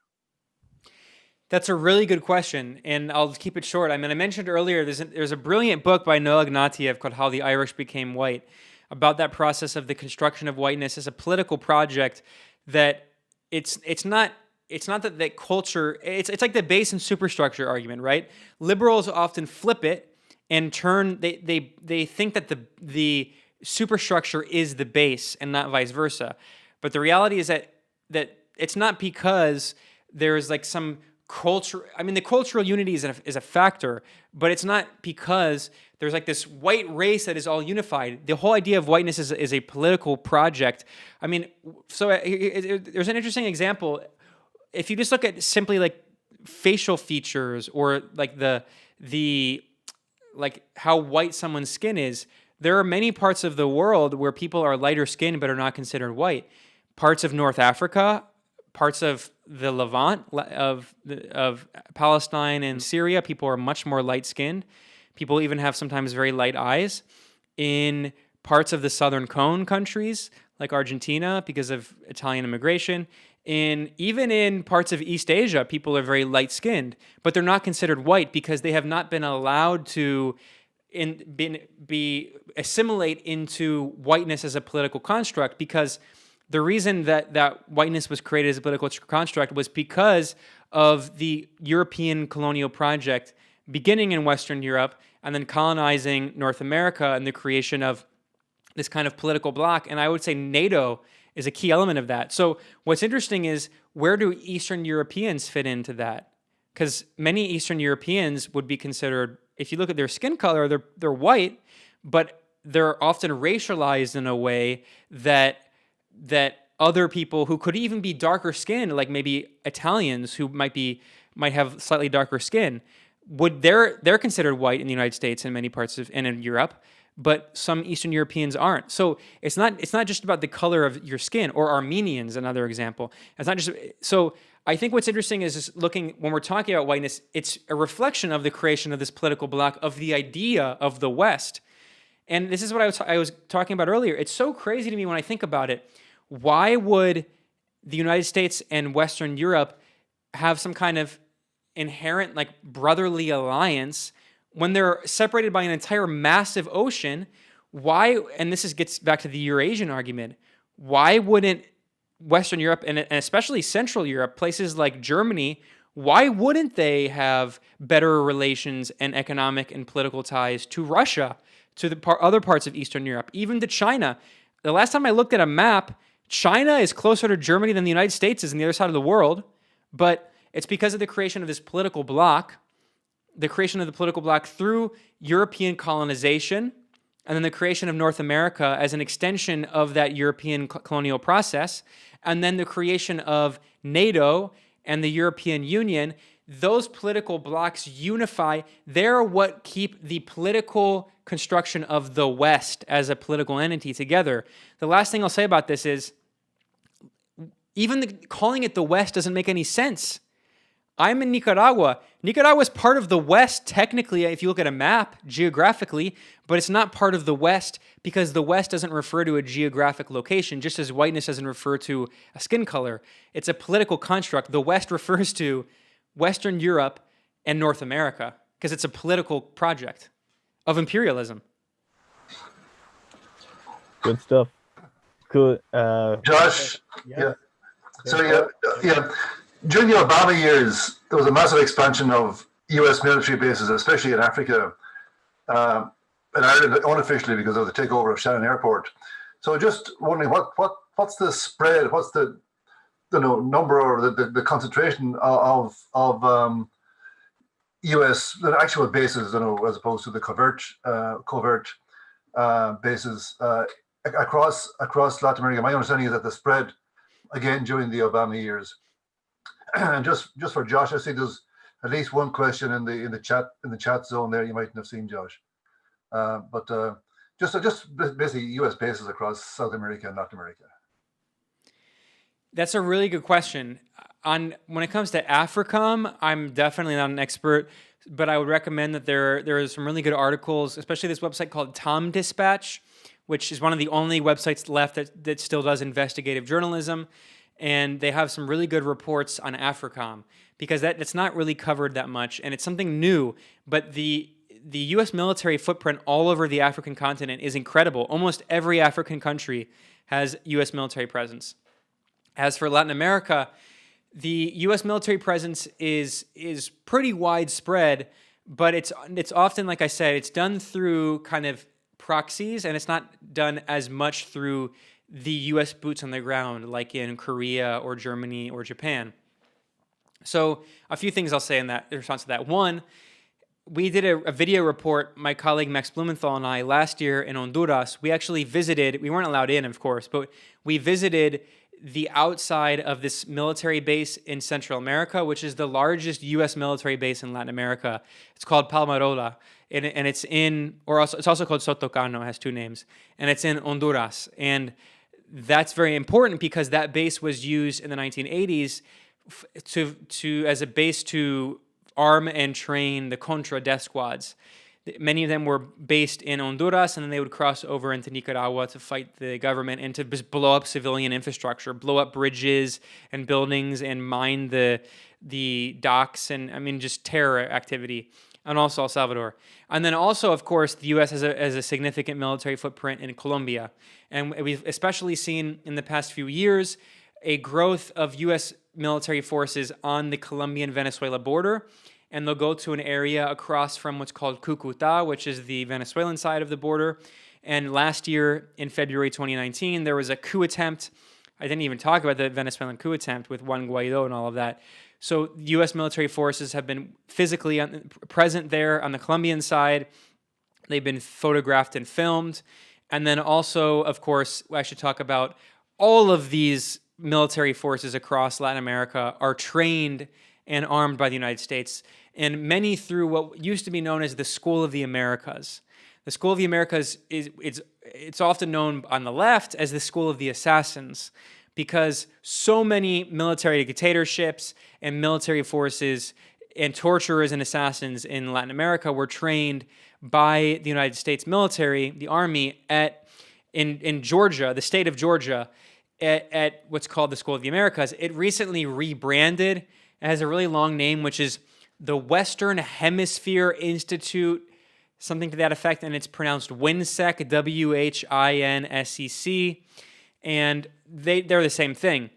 That's a really good question, and I'll keep it short. I mean, I mentioned earlier there's a brilliant book by Noel Ignatieff called How the Irish Became White, about that process of the construction of whiteness as a political project. That it's not that culture. It's like the base and superstructure argument, right? Liberals often flip it and they think that the superstructure is the base and not vice versa. But the reality is that it's not because there's like some culture. I mean, the cultural unity is a factor, but it's not because there's like this white race that is all unified. The whole idea of whiteness is a political project. I mean, so there's an interesting example. If you just look at simply like facial features or like the like how white someone's skin is, there are many parts of the world where people are lighter skinned but are not considered white. Parts of North Africa, parts of the Levant, of Palestine and Syria, people are much more light-skinned. People even have sometimes very light eyes. In parts of the Southern Cone countries, like Argentina, because of Italian immigration, even in parts of East Asia, people are very light-skinned, but they're not considered white because they have not been allowed to assimilate into whiteness as a political construct, because the reason that whiteness was created as a political construct was because of the European colonial project beginning in Western Europe and then colonizing North America and the creation of this kind of political bloc. And I would say NATO is a key element of that. So what's interesting is, where do Eastern Europeans fit into that? Because many Eastern Europeans would be considered, if you look at their skin color, they're white, but they're often racialized in a way that other people who could even be darker skinned, like maybe Italians who might have slightly darker skin, they're considered white in the United States and many parts of and in Europe, but some Eastern Europeans aren't. So it's not just about the color of your skin. Or Armenians, another example. It's not just so. I think what's interesting is just looking, when we're talking about whiteness, it's a reflection of the creation of this political bloc, of the idea of the West. And this is what I was talking about earlier. It's so crazy to me when I think about it. Why would the United States and Western Europe have some kind of inherent like brotherly alliance when they're separated by an entire massive ocean? Why, and gets back to the Eurasian argument, why wouldn't Western Europe and especially Central Europe, places like Germany, why wouldn't they have better relations and economic and political ties to Russia, to the other parts of Eastern Europe, even to China? The last time I looked at a map, China is closer to Germany than the United States is on the other side of the world, but it's because of the creation of this political bloc, through European colonization, and then the creation of North America as an extension of that European colonial process, and then the creation of NATO and the European Union. Those political blocs unify. They're what keep the political construction of the West as a political entity together. The last thing I'll say about this is, even calling it the West doesn't make any sense. I'm in Nicaragua. Nicaragua is part of the West, technically, if you look at a map, geographically, but it's not part of the West because the West doesn't refer to a geographic location, just as whiteness doesn't refer to a skin color. It's a political construct. The West refers to Western Europe and North America because it's a political project of imperialism. Good stuff. Cool. Josh, yeah. So during the Obama years, there was a massive expansion of U.S. military bases, especially in Africa, and Ireland unofficially because of the takeover of Shannon Airport. So just wondering, what's the spread? What's the number or the concentration of U.S. the actual bases, as opposed to the covert bases across Latin America? My understanding is that the spread again during the Obama years. And just for Josh, I see there's at least one question in the chat zone there. You mightn't have seen, Josh, but just basically U.S. bases across South America and Latin America. That's a really good question. When it comes to AFRICOM, I'm definitely not an expert, but I would recommend that there are some really good articles, especially this website called Tom Dispatch, which is one of the only websites left that still does investigative journalism. And they have some really good reports on AFRICOM, because it's not really covered that much, and it's something new. But the U.S. military footprint all over the African continent is incredible. Almost every African country has U.S. military presence. As for Latin America, the U.S. military presence is pretty widespread, but it's often, like I said, it's done through kind of proxies, and it's not done as much through the U.S. boots on the ground, like in Korea or Germany or Japan. So a few things I'll say in response to that. One, we did a video report, my colleague Max Blumenthal and I, last year in Honduras. We actually visited, we weren't allowed in, of course, but we visited the outside of this military base in Central America, which is the largest U.S. military base in Latin America. It's called Palmarola, and it's it's also called Sotocano, it has two names, and it's in Honduras. And that's very important because that base was used in the 1980s as a base to arm and train the Contra death squads. Many of them were based in Honduras, and then they would cross over into Nicaragua to fight the government and to just blow up civilian infrastructure, blow up bridges and buildings, and mine the docks, and just terror activity, and also El Salvador. And then also, of course, the U.S. has a significant military footprint in Colombia, and we've especially seen in the past few years a growth of U.S. military forces on the Colombian-Venezuela border. And they'll go to an area across from what's called Cucuta, which is the Venezuelan side of the border. And last year, in February 2019, there was a coup attempt. I didn't even talk about the Venezuelan coup attempt with Juan Guaido and all of that. So U.S. military forces have been physically present there on the Colombian side. They've been photographed and filmed. And then also, of course, I should talk about all of these military forces across Latin America are trained and armed by the United States, and many through what used to be known as the School of the Americas. The School of the Americas it's often known on the left as the School of the Assassins, because so many military dictatorships and military forces and torturers and assassins in Latin America were trained by the United States military, the Army, in Georgia, the state of Georgia, at what's called the School of the Americas. It recently rebranded. It has a really long name, which is the Western Hemisphere Institute, something to that effect, and it's pronounced WHINSEC, WHINSEC, and they're the same thing.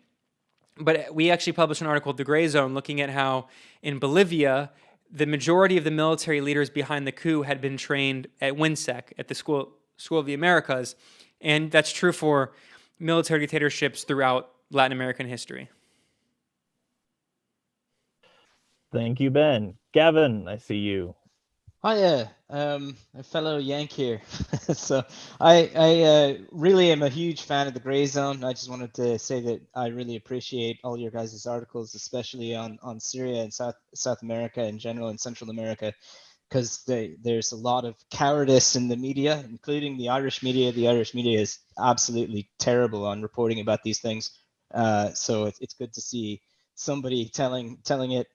But we actually published an article, The Gray Zone, looking at how in Bolivia, the majority of the military leaders behind the coup had been trained at WHINSEC, at the School of the Americas, and that's true for military dictatorships throughout Latin American history. Thank you, Ben. Gavin, I see you. Hiya, a fellow Yank here. So I really am a huge fan of the Gray Zone. I just wanted to say that I really appreciate all your guys' articles, especially on Syria and South America in general and Central America, because there's a lot of cowardice in the media, including the Irish media. The Irish media is absolutely terrible on reporting about these things. So it's good to see somebody telling it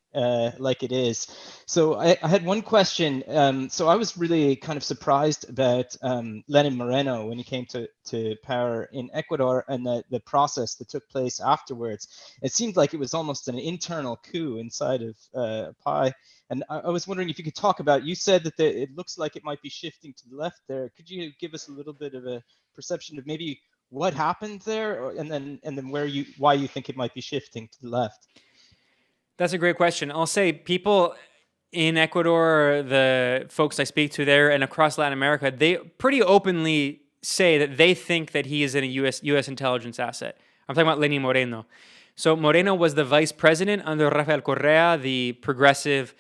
like it is. So I had one question. So I was really kind of surprised about Lenin Moreno when he came to power in Ecuador, and the process that took place afterwards. It seemed like it was almost an internal coup inside of PAI. And I was wondering if you could talk about, you said that it looks like it might be shifting to the left there. Could you give us a little bit of a perception of maybe what happened there, and then why you think it might be shifting to the left? That's a great question. I'll say people in Ecuador, the folks I speak to there and across Latin America, they pretty openly say that they think that he is a U.S. intelligence asset. I'm talking about Lenin Moreno. So Moreno was the vice president under Rafael Correa, the progressive,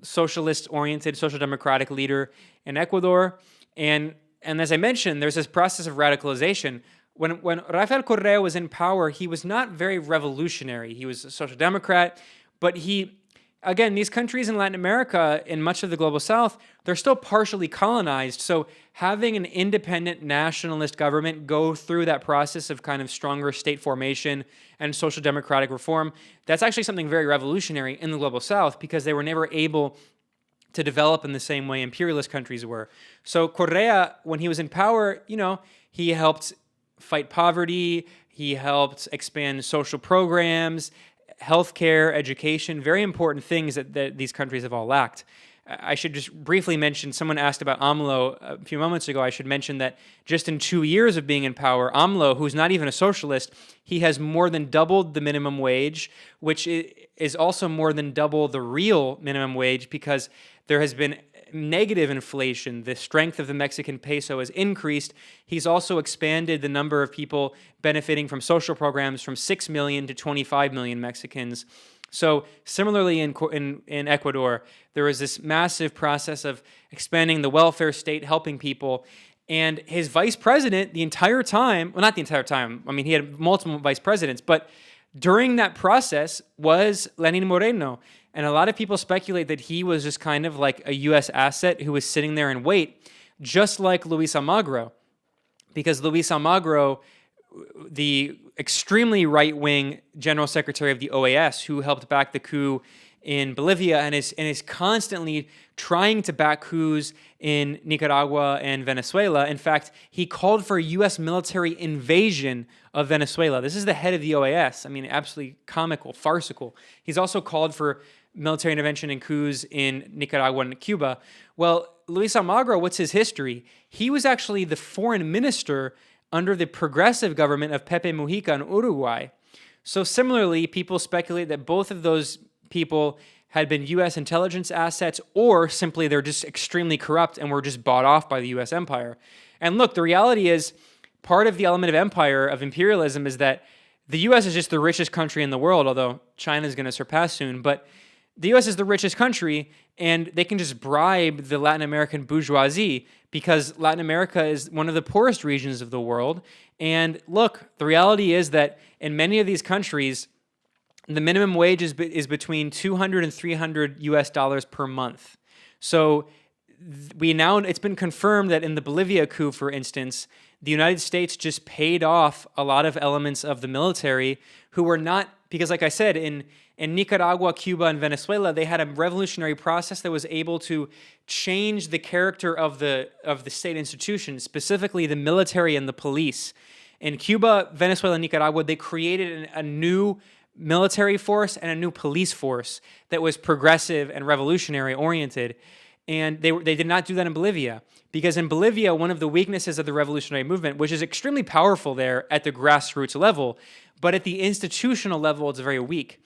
socialist-oriented, social democratic leader in Ecuador. And as I mentioned, there's this process of radicalization. When Rafael Correa was in power, he was not very revolutionary. He was a social democrat, but these countries in Latin America, in much of the global south, they're still partially colonized. So having an independent nationalist government go through that process of kind of stronger state formation and social democratic reform, that's actually something very revolutionary in the global south, because they were never able to develop in the same way imperialist countries were. So Correa, when he was in power, he helped fight poverty, he helped expand social programs, healthcare, education, very important things that these countries have all lacked. I should just briefly mention, someone asked about AMLO a few moments ago. I should mention that just in 2 years of being in power, AMLO, who's not even a socialist, he has more than doubled the minimum wage, which is also more than double the real minimum wage because there has been negative inflation. The strength of the Mexican peso has increased. He's also expanded the number of people benefiting from social programs from 6 million to 25 million Mexicans. So similarly in Ecuador, there was this massive process of expanding the welfare state, helping people. And his vice president, the entire time, well, not the entire time, I mean, he had multiple vice presidents, but during that process was Lenin Moreno. And a lot of people speculate that he was just kind of like a U.S. asset who was sitting there and wait, just like Luis Almagro. Because Luis Almagro, the extremely right-wing general secretary of the OAS, who helped back the coup in Bolivia and is constantly trying to back coups in Nicaragua and Venezuela. In fact, he called for a U.S. military invasion of Venezuela. This is the head of the OAS. I mean, absolutely comical, farcical. He's also called for military intervention and coups in Nicaragua and Cuba. Well, Luis Almagro, what's his history? He was actually the foreign minister under the progressive government of Pepe Mujica in Uruguay. So similarly, people speculate that both of those people had been U.S. intelligence assets, or simply they're just extremely corrupt and were just bought off by the U.S. empire. And look, the reality is, part of the element of empire, of imperialism, is that the U.S. is just the richest country in the world, although China is going to surpass soon. But the U.S. is the richest country, and they can just bribe the Latin American bourgeoisie because Latin America is one of the poorest regions of the world. And look, the reality is that in many of these countries, the minimum wage is between $200 and $300 US per month. So it's been confirmed that in the Bolivia coup, for instance, the United States just paid off a lot of elements of the military who were not, because like I said, in Nicaragua, Cuba, and Venezuela, they had a revolutionary process that was able to change the character of the state institutions, specifically the military and the police. In Cuba, Venezuela, and Nicaragua, they created a new military force and a new police force that was progressive and revolutionary oriented. And they did not do that in Bolivia, because in Bolivia, one of the weaknesses of the revolutionary movement, which is extremely powerful there at the grassroots level, but at the institutional level, it's very weak.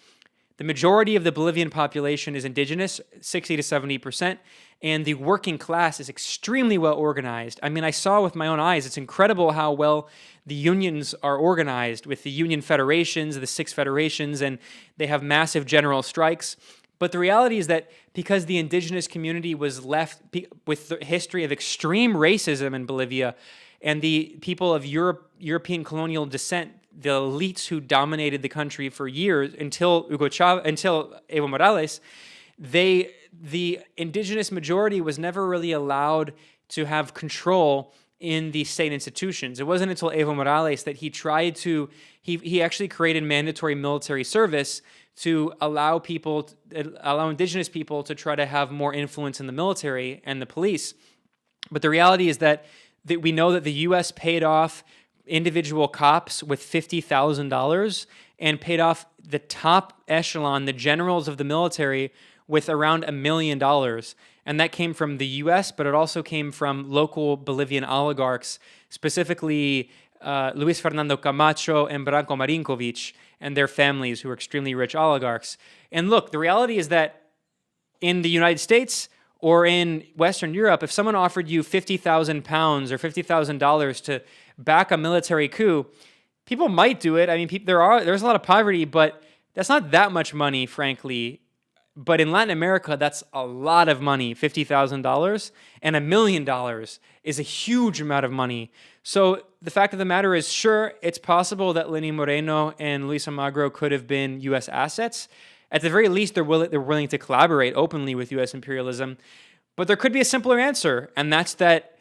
The majority of the Bolivian population is indigenous, 60 to 70%, and the working class is extremely well organized. I mean, I saw with my own eyes, it's incredible how well the unions are organized with the union federations, the 6 federations, and they have massive general strikes. But the reality is that because the indigenous community was left with the history of extreme racism in Bolivia, and the people of European colonial descent, the elites who dominated the country for years until Evo Morales, the indigenous majority was never really allowed to have control in the state institutions. It wasn't until Evo Morales that he actually created mandatory military service to allow indigenous people to try to have more influence in the military and the police. But the reality is that we know that the U.S. paid off individual cops with $50,000 and paid off the top echelon, the generals of the military, with around $1 million. And that came from the U.S., but it also came from local Bolivian oligarchs, specifically Luis Fernando Camacho and Branko Marinkovic and their families, who are extremely rich oligarchs. And look, the reality is that in the United States or in Western Europe, if someone offered you 50,000 pounds or $50,000 to back a military coup, people might do it. I mean, there's a lot of poverty, but that's not that much money, frankly. But in Latin America, that's a lot of money, $50,000, and $1 million is a huge amount of money. So the fact of the matter is, sure, it's possible that Lenin Moreno and Luis Almagro could have been U.S. assets. At the very least, they're willing to collaborate openly with U.S. imperialism. But there could be a simpler answer, and that's that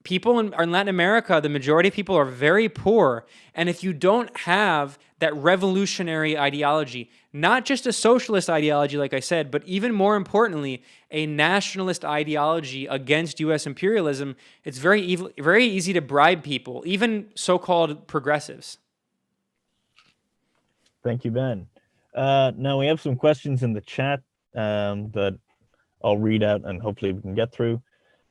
people in Latin America, the majority of people are very poor. And if you don't have that revolutionary ideology, not just a socialist ideology, like I said, but even more importantly, a nationalist ideology against U.S. imperialism, it's very easy to bribe people, even so-called progressives. Thank you, Ben. Now we have some questions in the chat that I'll read out and hopefully we can get through.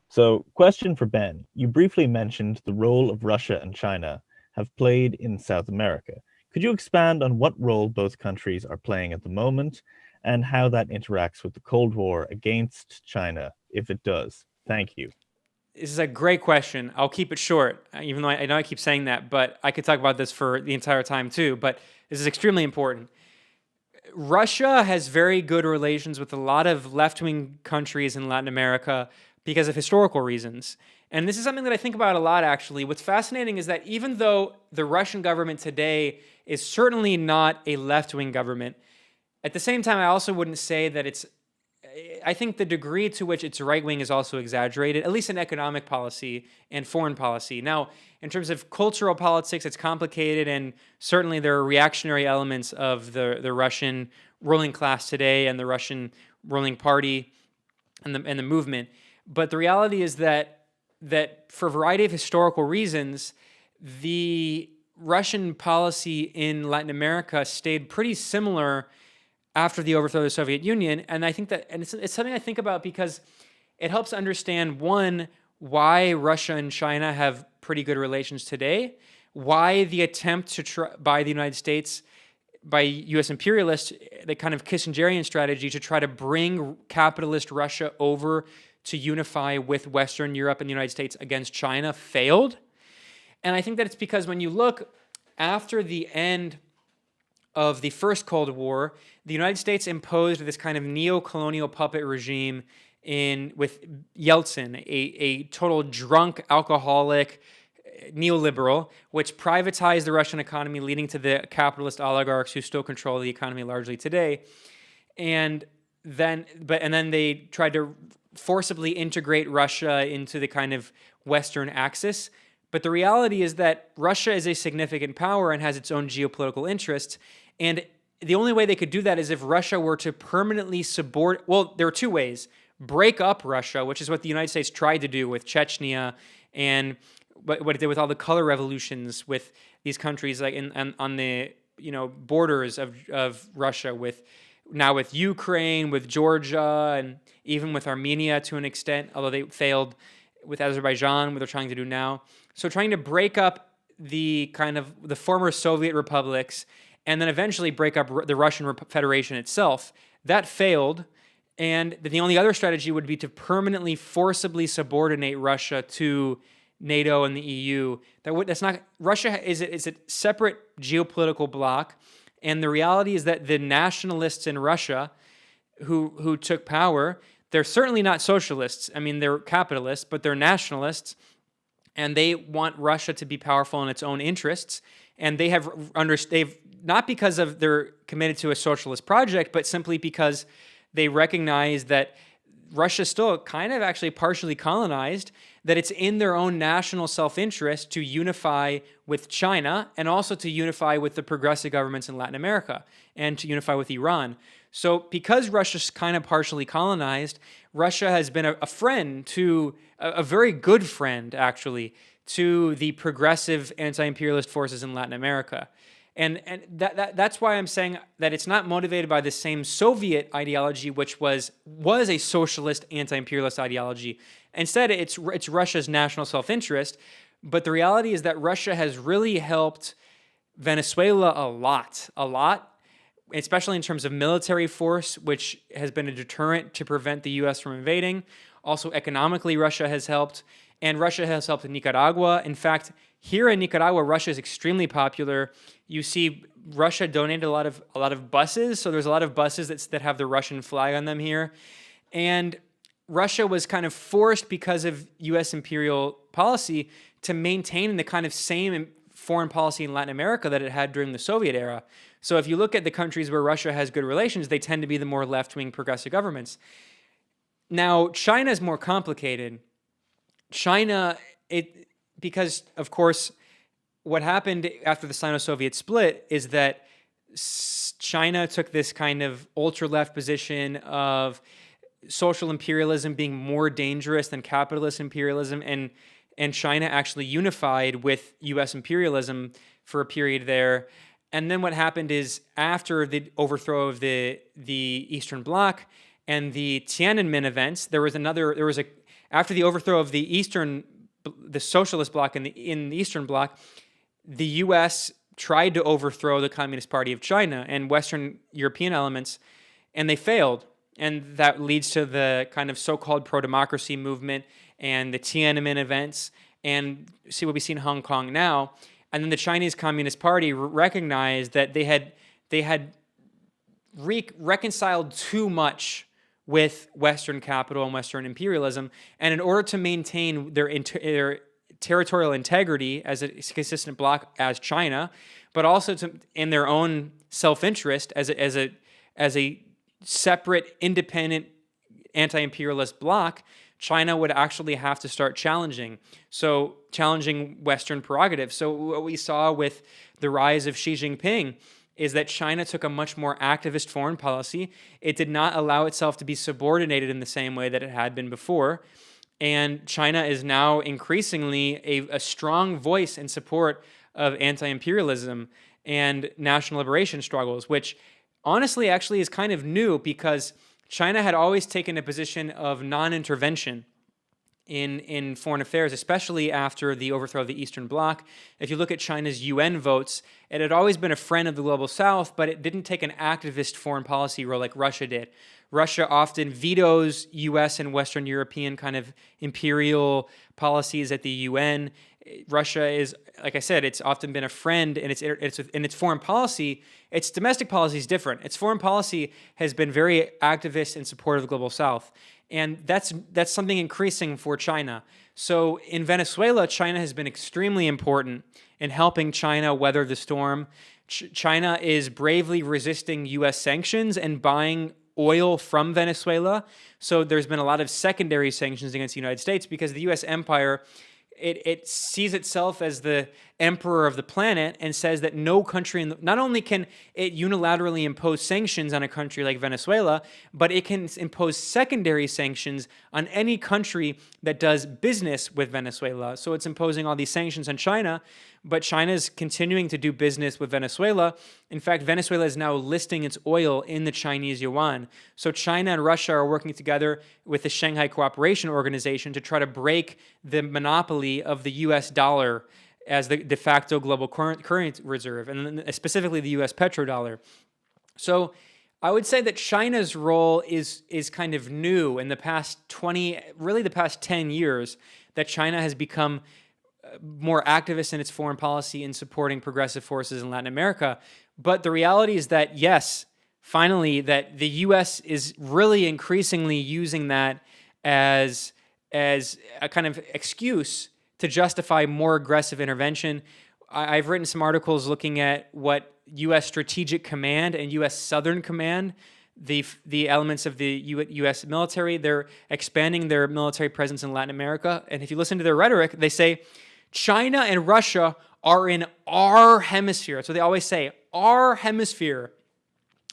So, question for Ben. You briefly mentioned the role of Russia and China have played in South America. Could you expand on what role both countries are playing at the moment and how that interacts with the Cold War against China, if it does? Thank you. This is a great question. I'll keep it short, even though I know I keep saying that, but I could talk about this for the entire time too, but this is extremely important. Russia has very good relations with a lot of left-wing countries in Latin America because of historical reasons. And this is something that I think about a lot, actually. What's fascinating is that even though the Russian government today is certainly not a left-wing government, at the same time, I also wouldn't say that it's... I think the degree to which it's right-wing is also exaggerated, at least in economic policy and foreign policy. Now, in terms of cultural politics, it's complicated, and certainly there are reactionary elements of the Russian ruling class today and the Russian ruling party and the movement. But the reality is that for a variety of historical reasons, the Russian policy in Latin America stayed pretty similar after the overthrow of the Soviet Union. And I think that, and it's something I think about because it helps understand, one, why Russia and China have pretty good relations today, why the attempt to try, by the United States, by U.S. imperialists, the kind of Kissingerian strategy to try to bring capitalist Russia over to unify with Western Europe and the United States against China failed. And I think that it's because when you look after the end of the first Cold War, the United States imposed this kind of neo-colonial puppet regime with Yeltsin, a total drunk, alcoholic neoliberal, which privatized the Russian economy, leading to the capitalist oligarchs who still control the economy largely today. And then they tried to forcibly integrate Russia into the kind of Western axis. But the reality is that Russia is a significant power and has its own geopolitical interests. And the only way they could do that is if Russia were to permanently subordinate. Well, there are two ways. Break up Russia, which is what the United States tried to do with Chechnya and what it did with all the color revolutions with these countries like on the borders of Russia, with Ukraine, with Georgia, and even with Armenia to an extent, although they failed with Azerbaijan, what they're trying to do now. So trying to break up the former Soviet republics and then eventually break up the Russian Federation itself, that failed. And the only other strategy would be to permanently, forcibly subordinate Russia to NATO and the EU. That's not. Russia is a separate geopolitical bloc, and the reality is that the nationalists in Russia, who took power, they're certainly not socialists. I mean, they're capitalists, but they're nationalists, and they want Russia to be powerful in its own interests. And they've not because of they're committed to a socialist project, but simply because they recognize that Russia's still kind of actually partially colonized, that it's in their own national self-interest to unify with China and also to unify with the progressive governments in Latin America and to unify with Iran. So because Russia's kind of partially colonized, Russia has been a friend to, a very good friend actually, to the progressive anti-imperialist forces in Latin America. And that's why I'm saying that it's not motivated by the same Soviet ideology, which was a socialist anti-imperialist ideology. Instead, it's Russia's national self-interest. But the reality is that Russia has really helped Venezuela a lot, especially in terms of military force, which has been a deterrent to prevent the U.S. from invading. Also, economically, Russia has helped. And Russia has helped Nicaragua. In fact, here in Nicaragua, Russia is extremely popular. You see Russia donated a lot of buses, so there's a lot of buses that have the Russian flag on them here. And Russia was kind of forced because of U.S. imperial policy to maintain the kind of same foreign policy in Latin America that it had during the Soviet era. So if you look at the countries where Russia has good relations, they tend to be the more left-wing progressive governments. Now, China is more complicated. China, because, of course, what happened after the Sino-Soviet split is that China took this kind of ultra-left position of social imperialism being more dangerous than capitalist imperialism, and China actually unified with U.S. imperialism for a period there. And then what happened is after the overthrow of the Eastern Bloc and the Tiananmen events, after the overthrow of the socialist bloc in the Eastern Bloc, the U.S. tried to overthrow the Communist Party of China and Western European elements, and they failed. And that leads to the kind of so-called pro-democracy movement and the Tiananmen events, and see what we see in Hong Kong now. And then the Chinese Communist Party recognized that they had reconciled too much with Western capital and Western imperialism, and in order to maintain their territorial integrity as a consistent bloc as China, but also in their own self-interest as a separate, independent, anti-imperialist bloc, China would actually have to start challenging Western prerogatives. So what we saw with the rise of Xi Jinping is that China took a much more activist foreign policy. It did not allow itself to be subordinated in the same way that it had been before. And China is now increasingly a strong voice in support of anti-imperialism and national liberation struggles, which honestly actually is kind of new because China had always taken a position of non-intervention in foreign affairs, especially after the overthrow of the Eastern Bloc. If you look at China's UN votes, it had always been a friend of the Global South, but it didn't take an activist foreign policy role like Russia did. Russia often vetoes US and Western European kind of imperial policies at the UN. Russia is, like I said, it's often been a friend in its foreign policy. Its domestic policy is different. Its foreign policy has been very activist in support of the Global South. And that's something increasing for China. So in Venezuela, China has been extremely important in helping China weather the storm. China is bravely resisting U.S. sanctions and buying oil from Venezuela. So there's been a lot of secondary sanctions against the United States because the U.S. empire, it sees itself as the emperor of the planet and says that no country, not only can it unilaterally impose sanctions on a country like Venezuela, but it can impose secondary sanctions on any country that does business with Venezuela. So it's imposing all these sanctions on China, but China is continuing to do business with Venezuela. In fact, Venezuela is now listing its oil in the Chinese yuan. So China and Russia are working together with the Shanghai Cooperation Organization to try to break the monopoly of the US dollar as the de facto global currency reserve, and specifically the US petrodollar. So I would say that China's role is kind of new in the past 10 years, that China has become more activist in its foreign policy in supporting progressive forces in Latin America. But the reality is that, yes, finally, that the U.S. is really increasingly using that as a kind of excuse to justify more aggressive intervention. I've written some articles looking at what U.S. Strategic Command and U.S. Southern Command, the elements of the U.S. military, they're expanding their military presence in Latin America. And if you listen to their rhetoric, they say, China and Russia are in our hemisphere. So they always say, our hemisphere.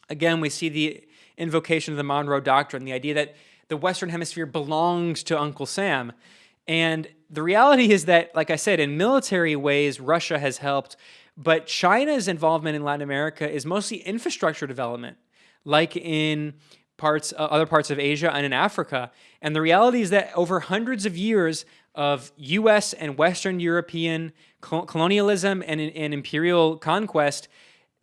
Again, we see the invocation of the Monroe Doctrine, the idea that the Western Hemisphere belongs to Uncle Sam. And the reality is that, like I said, in military ways, Russia has helped, but China's involvement in Latin America is mostly infrastructure development, like in other parts of Asia and in Africa. And the reality is that over hundreds of years of U.S. and Western European colonialism and imperial conquest,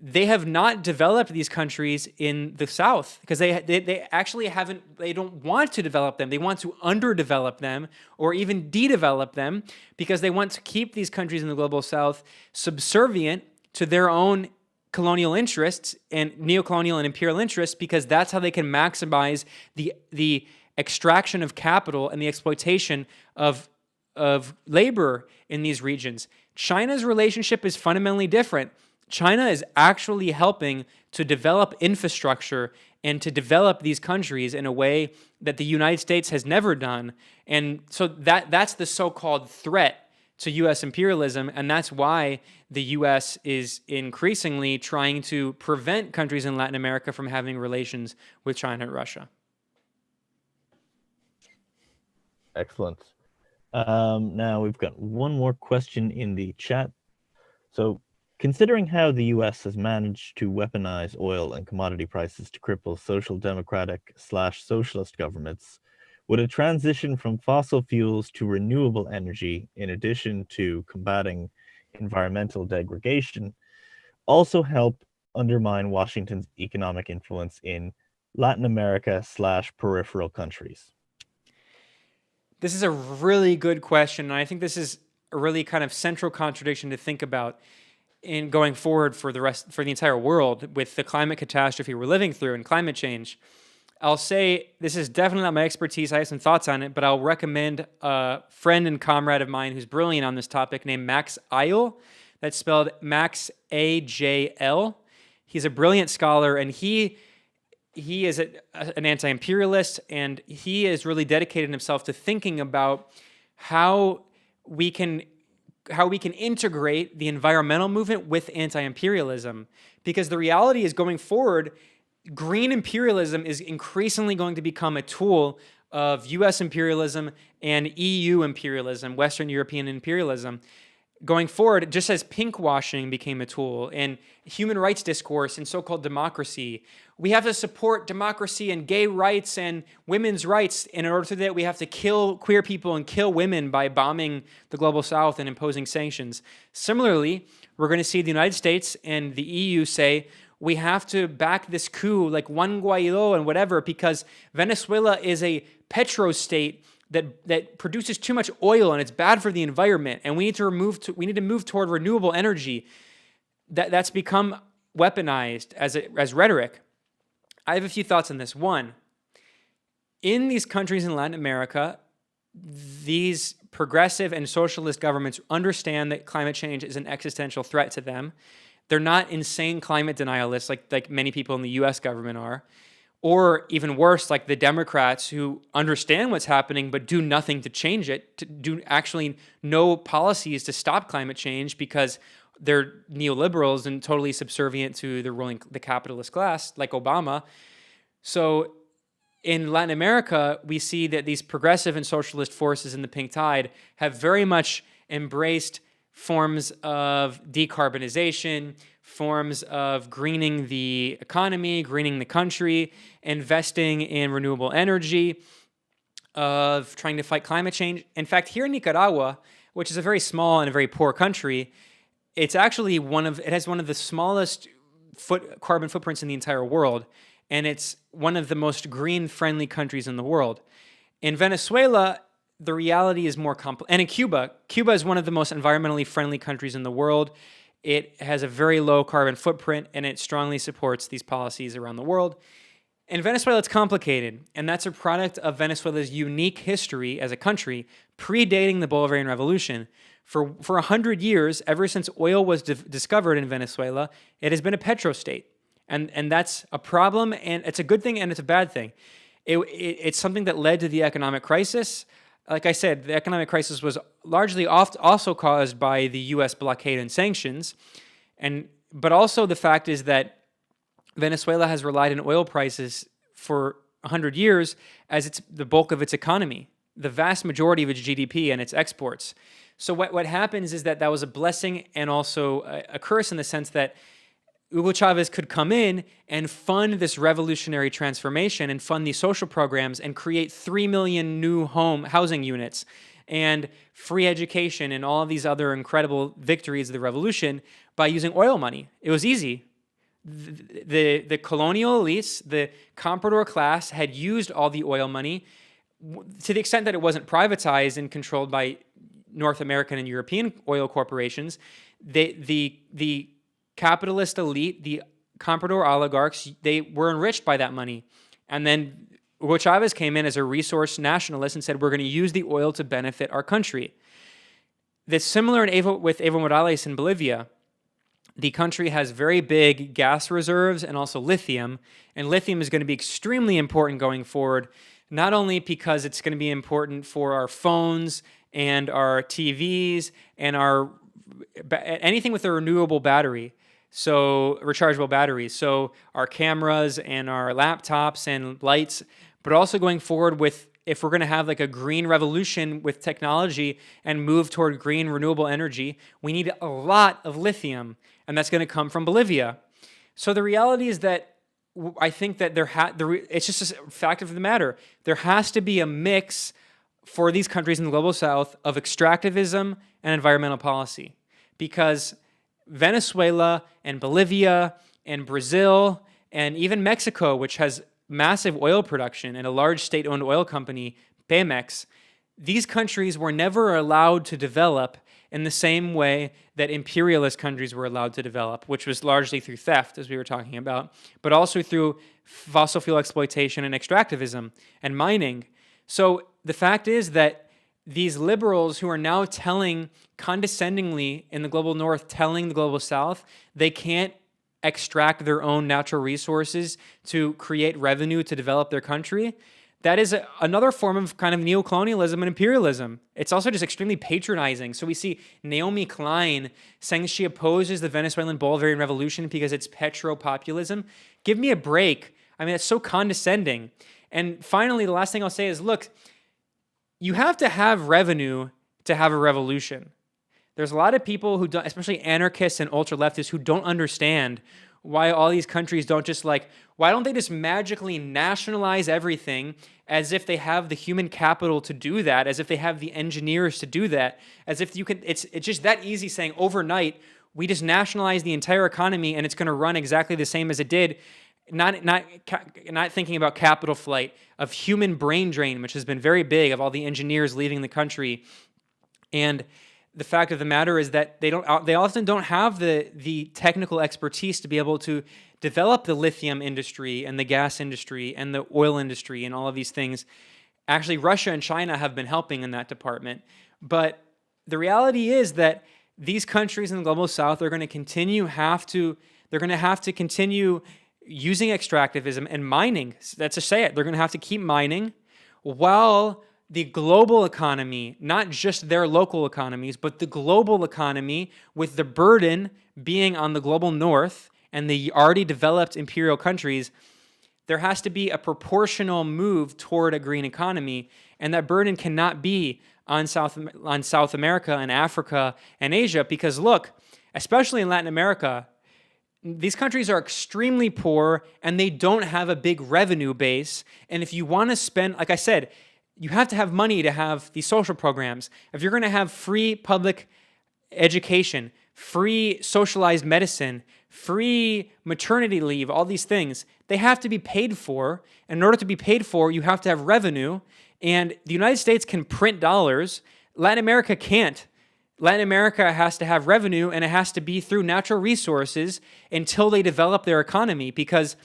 they have not developed these countries in the South because they actually haven't, they don't want to develop them. They want to underdevelop them or even de-develop them because they want to keep these countries in the global South subservient to their own colonial interests and neocolonial and imperial interests, because that's how they can maximize the extraction of capital and the exploitation of labor in these regions. China's relationship is fundamentally different. China is actually helping to develop infrastructure and to develop these countries in a way that the United States has never done. And so that's the so-called threat to U.S. imperialism, and that's why the U.S. is increasingly trying to prevent countries in Latin America from having relations with China and Russia. Excellent. Now we've got one more question in the chat. So Considering how the US has managed to weaponize oil and commodity prices to cripple social democratic / socialist governments, would a transition from fossil fuels to renewable energy, in addition to combating environmental degradation, also help undermine Washington's economic influence in Latin America / peripheral countries? This is a really good question, and I think this is a really kind of central contradiction to think about in going forward for the entire world with the climate catastrophe we're living through and climate change. I'll say this is definitely not my expertise. I have some thoughts on it, but I'll recommend a friend and comrade of mine who's brilliant on this topic named Max Ajl. That's spelled Max A-J-L. He's a brilliant scholar, and he is an anti-imperialist, and he has really dedicated himself to thinking about how we can integrate the environmental movement with anti-imperialism. Because the reality is, going forward, green imperialism is increasingly going to become a tool of US imperialism and EU imperialism, Western European imperialism. Going forward, just as pinkwashing became a tool and human rights discourse and so-called democracy, we have to support democracy and gay rights and women's rights. And in order to do that, we have to kill queer people and kill women by bombing the global south and imposing sanctions. Similarly, we're going to see the United States and the EU say, we have to back this coup like Juan Guaido and whatever, because Venezuela is a petrostate that produces too much oil and it's bad for the environment, and we need to move toward renewable energy. That's become weaponized as rhetoric. I have a few thoughts on this. One, in these countries in Latin America, these progressive and socialist governments understand that climate change is an existential threat to them. They're not insane climate denialists like many people in the US government are. Or even worse, like the Democrats who understand what's happening but do nothing to change it, to do actually no policies to stop climate change because they're neoliberals and totally subservient to the capitalist class, like Obama. So in Latin America, we see that these progressive and socialist forces in the pink tide have very much embraced forms of decarbonization, forms of greening the economy, greening the country, investing in renewable energy, of trying to fight climate change. In fact, here in Nicaragua, which is a very small and a very poor country, it's actually it has one of the smallest carbon footprints in the entire world, and it's one of the most green-friendly countries in the world. In Venezuela, the reality is more complex. And in Cuba is one of the most environmentally friendly countries in the world. It has a very low carbon footprint, and it strongly supports these policies around the world. In Venezuela, it's complicated, and that's a product of Venezuela's unique history as a country, predating the Bolivarian Revolution. For 100 years, ever since oil was discovered in Venezuela, it has been a petrostate. And that's a problem, and it's a good thing and it's a bad thing. It's something that led to the economic crisis. Like I said, the economic crisis was largely also caused by the U.S. blockade and sanctions, but also the fact is that Venezuela has relied on oil prices for 100 years as it's the bulk of its economy, the vast majority of its GDP and its exports. So what happens is that was a blessing and also a curse in the sense that Hugo Chavez could come in and fund this revolutionary transformation and fund these social programs and create 3 million new housing units and free education and all of these other incredible victories of the revolution by using oil money. It was easy. The colonial elites, the comprador class, had used all the oil money to the extent that it wasn't privatized and controlled by North American and European oil corporations. The capitalist elite, the comprador oligarchs, they were enriched by that money. And then Hugo Chavez came in as a resource nationalist and said, we're going to use the oil to benefit our country. That's similar with Evo Morales in Bolivia. The country has very big gas reserves and also lithium. And lithium is going to be extremely important going forward, not only because it's going to be important for our phones and our TVs and anything with a renewable battery. So rechargeable batteries, so our cameras and our laptops and lights, but also going forward with if we're going to have like a green revolution with technology and move toward green renewable energy, we need a lot of lithium, and that's going to come from Bolivia. So the reality is that I think that it's just a fact of the matter. There has to be a mix for these countries in the global south of extractivism and environmental policy, because Venezuela and Bolivia and Brazil and even Mexico, which has massive oil production and a large state-owned oil company, Pemex, these countries were never allowed to develop in the same way that imperialist countries were allowed to develop, which was largely through theft, as we were talking about, but also through fossil fuel exploitation and extractivism and mining. So the fact is that these liberals who are now condescendingly in the global north, telling the global south they can't extract their own natural resources to create revenue to develop their country, that is another form of kind of neocolonialism and imperialism. It's also just extremely patronizing. So we see Naomi Klein saying she opposes the Venezuelan Bolivarian Revolution because it's petro-populism. Give me a break. I mean, it's so condescending. And finally, the last thing I'll say is, look, you have to have revenue to have a revolution. There's a lot of people who don't, especially anarchists and ultra-leftists, who don't understand why all these countries don't just why don't they just magically nationalize everything as if they have the human capital to do that, as if they have the engineers to do that, as if you can, it's just that easy saying overnight, we just nationalize the entire economy and it's going to run exactly the same as it did. Not thinking about capital flight, of human brain drain, which has been very big, of all the engineers leaving the country. And the fact of the matter is that they often don't have the technical expertise to be able to develop the lithium industry and the gas industry and the oil industry and all of these things. Actually, Russia and China have been helping in that department. But the reality is that these countries in the global south are going to have to continue using extractivism and mining. That's to say it. They're going to have to keep mining while the global economy, not just their local economies, but the global economy, with the burden being on the global north and the already developed imperial countries, there has to be a proportional move toward a green economy, and that burden cannot be on South America and Africa and Asia, because look, especially in Latin America, these countries are extremely poor and they don't have a big revenue base. And if you want to spend, like I said, you have to have money to have these social programs. If you're going to have free public education, free socialized medicine, free maternity leave, all these things, they have to be paid for. And in order to be paid for, you have to have revenue. And the United States can print dollars. Latin America can't. Latin America has to have revenue, and it has to be through natural resources until they develop their economy, because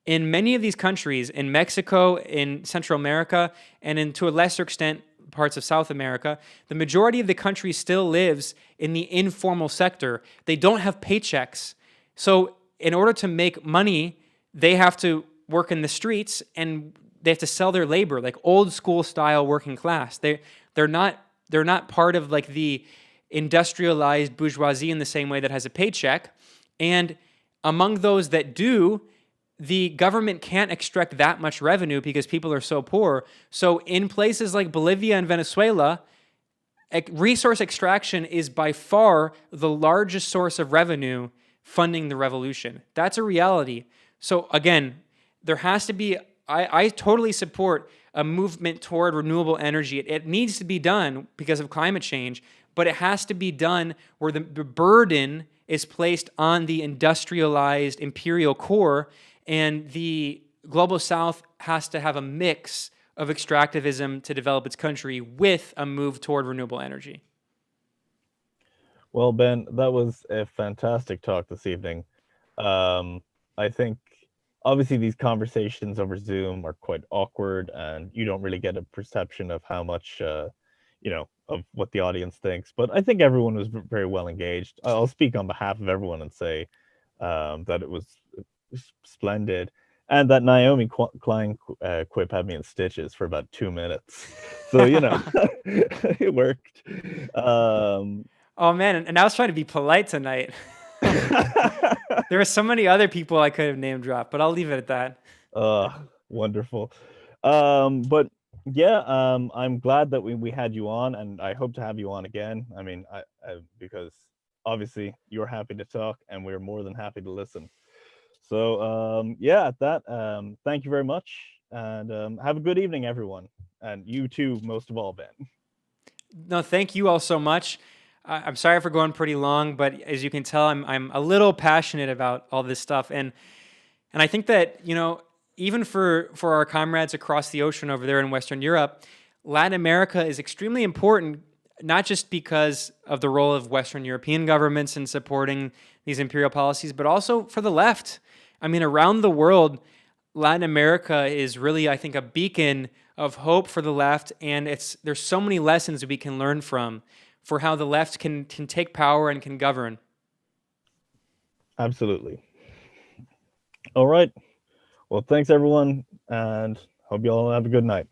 in many of these countries, in Mexico, in Central America, and to a lesser extent, parts of South America, the majority of the country still lives in the informal sector. They don't have paychecks. So in order to make money, they have to work in the streets and they have to sell their labor, like old school style working class. They're not part of like the industrialized bourgeoisie in the same way that has a paycheck. And among those that do, the government can't extract that much revenue because people are so poor. So in places like Bolivia and Venezuela, resource extraction is by far the largest source of revenue funding the revolution. That's a reality. So again, there has to be, I totally support a movement toward renewable energy. It needs to be done because of climate change, but it has to be done where the burden is placed on the industrialized imperial core, and the global south has to have a mix of extractivism to develop its country with a move toward renewable energy. Well, Ben, that was a fantastic talk this evening. I think obviously these conversations over Zoom are quite awkward, and you don't really get a perception of how much, of what the audience thinks. But I think everyone was very well engaged. I'll speak on behalf of everyone and say that it was splendid, and that Naomi Klein quip had me in stitches for about 2 minutes. So, it worked. Oh, man, and I was trying to be polite tonight. There are so many other people I could have name dropped, but I'll leave it at that. Wonderful. But Yeah, I'm glad that we had you on, and I hope to have you on again. I mean, because obviously you're happy to talk, and we're more than happy to listen. So, yeah, at that, thank you very much, and have a good evening, everyone, and you too, most of all, Ben. No, thank you all so much. I'm sorry for going pretty long, but as you can tell, I'm a little passionate about all this stuff, and I think that, you know, even for our comrades across the ocean over there in Western Europe, Latin America is extremely important, not just because of the role of Western European governments in supporting these imperial policies, but also for the left. I mean, around the world, Latin America is really, I think, a beacon of hope for the left, and there's so many lessons we can learn from for how the left can take power and can govern. Absolutely. All right. Well, thanks everyone, and hope you all have a good night.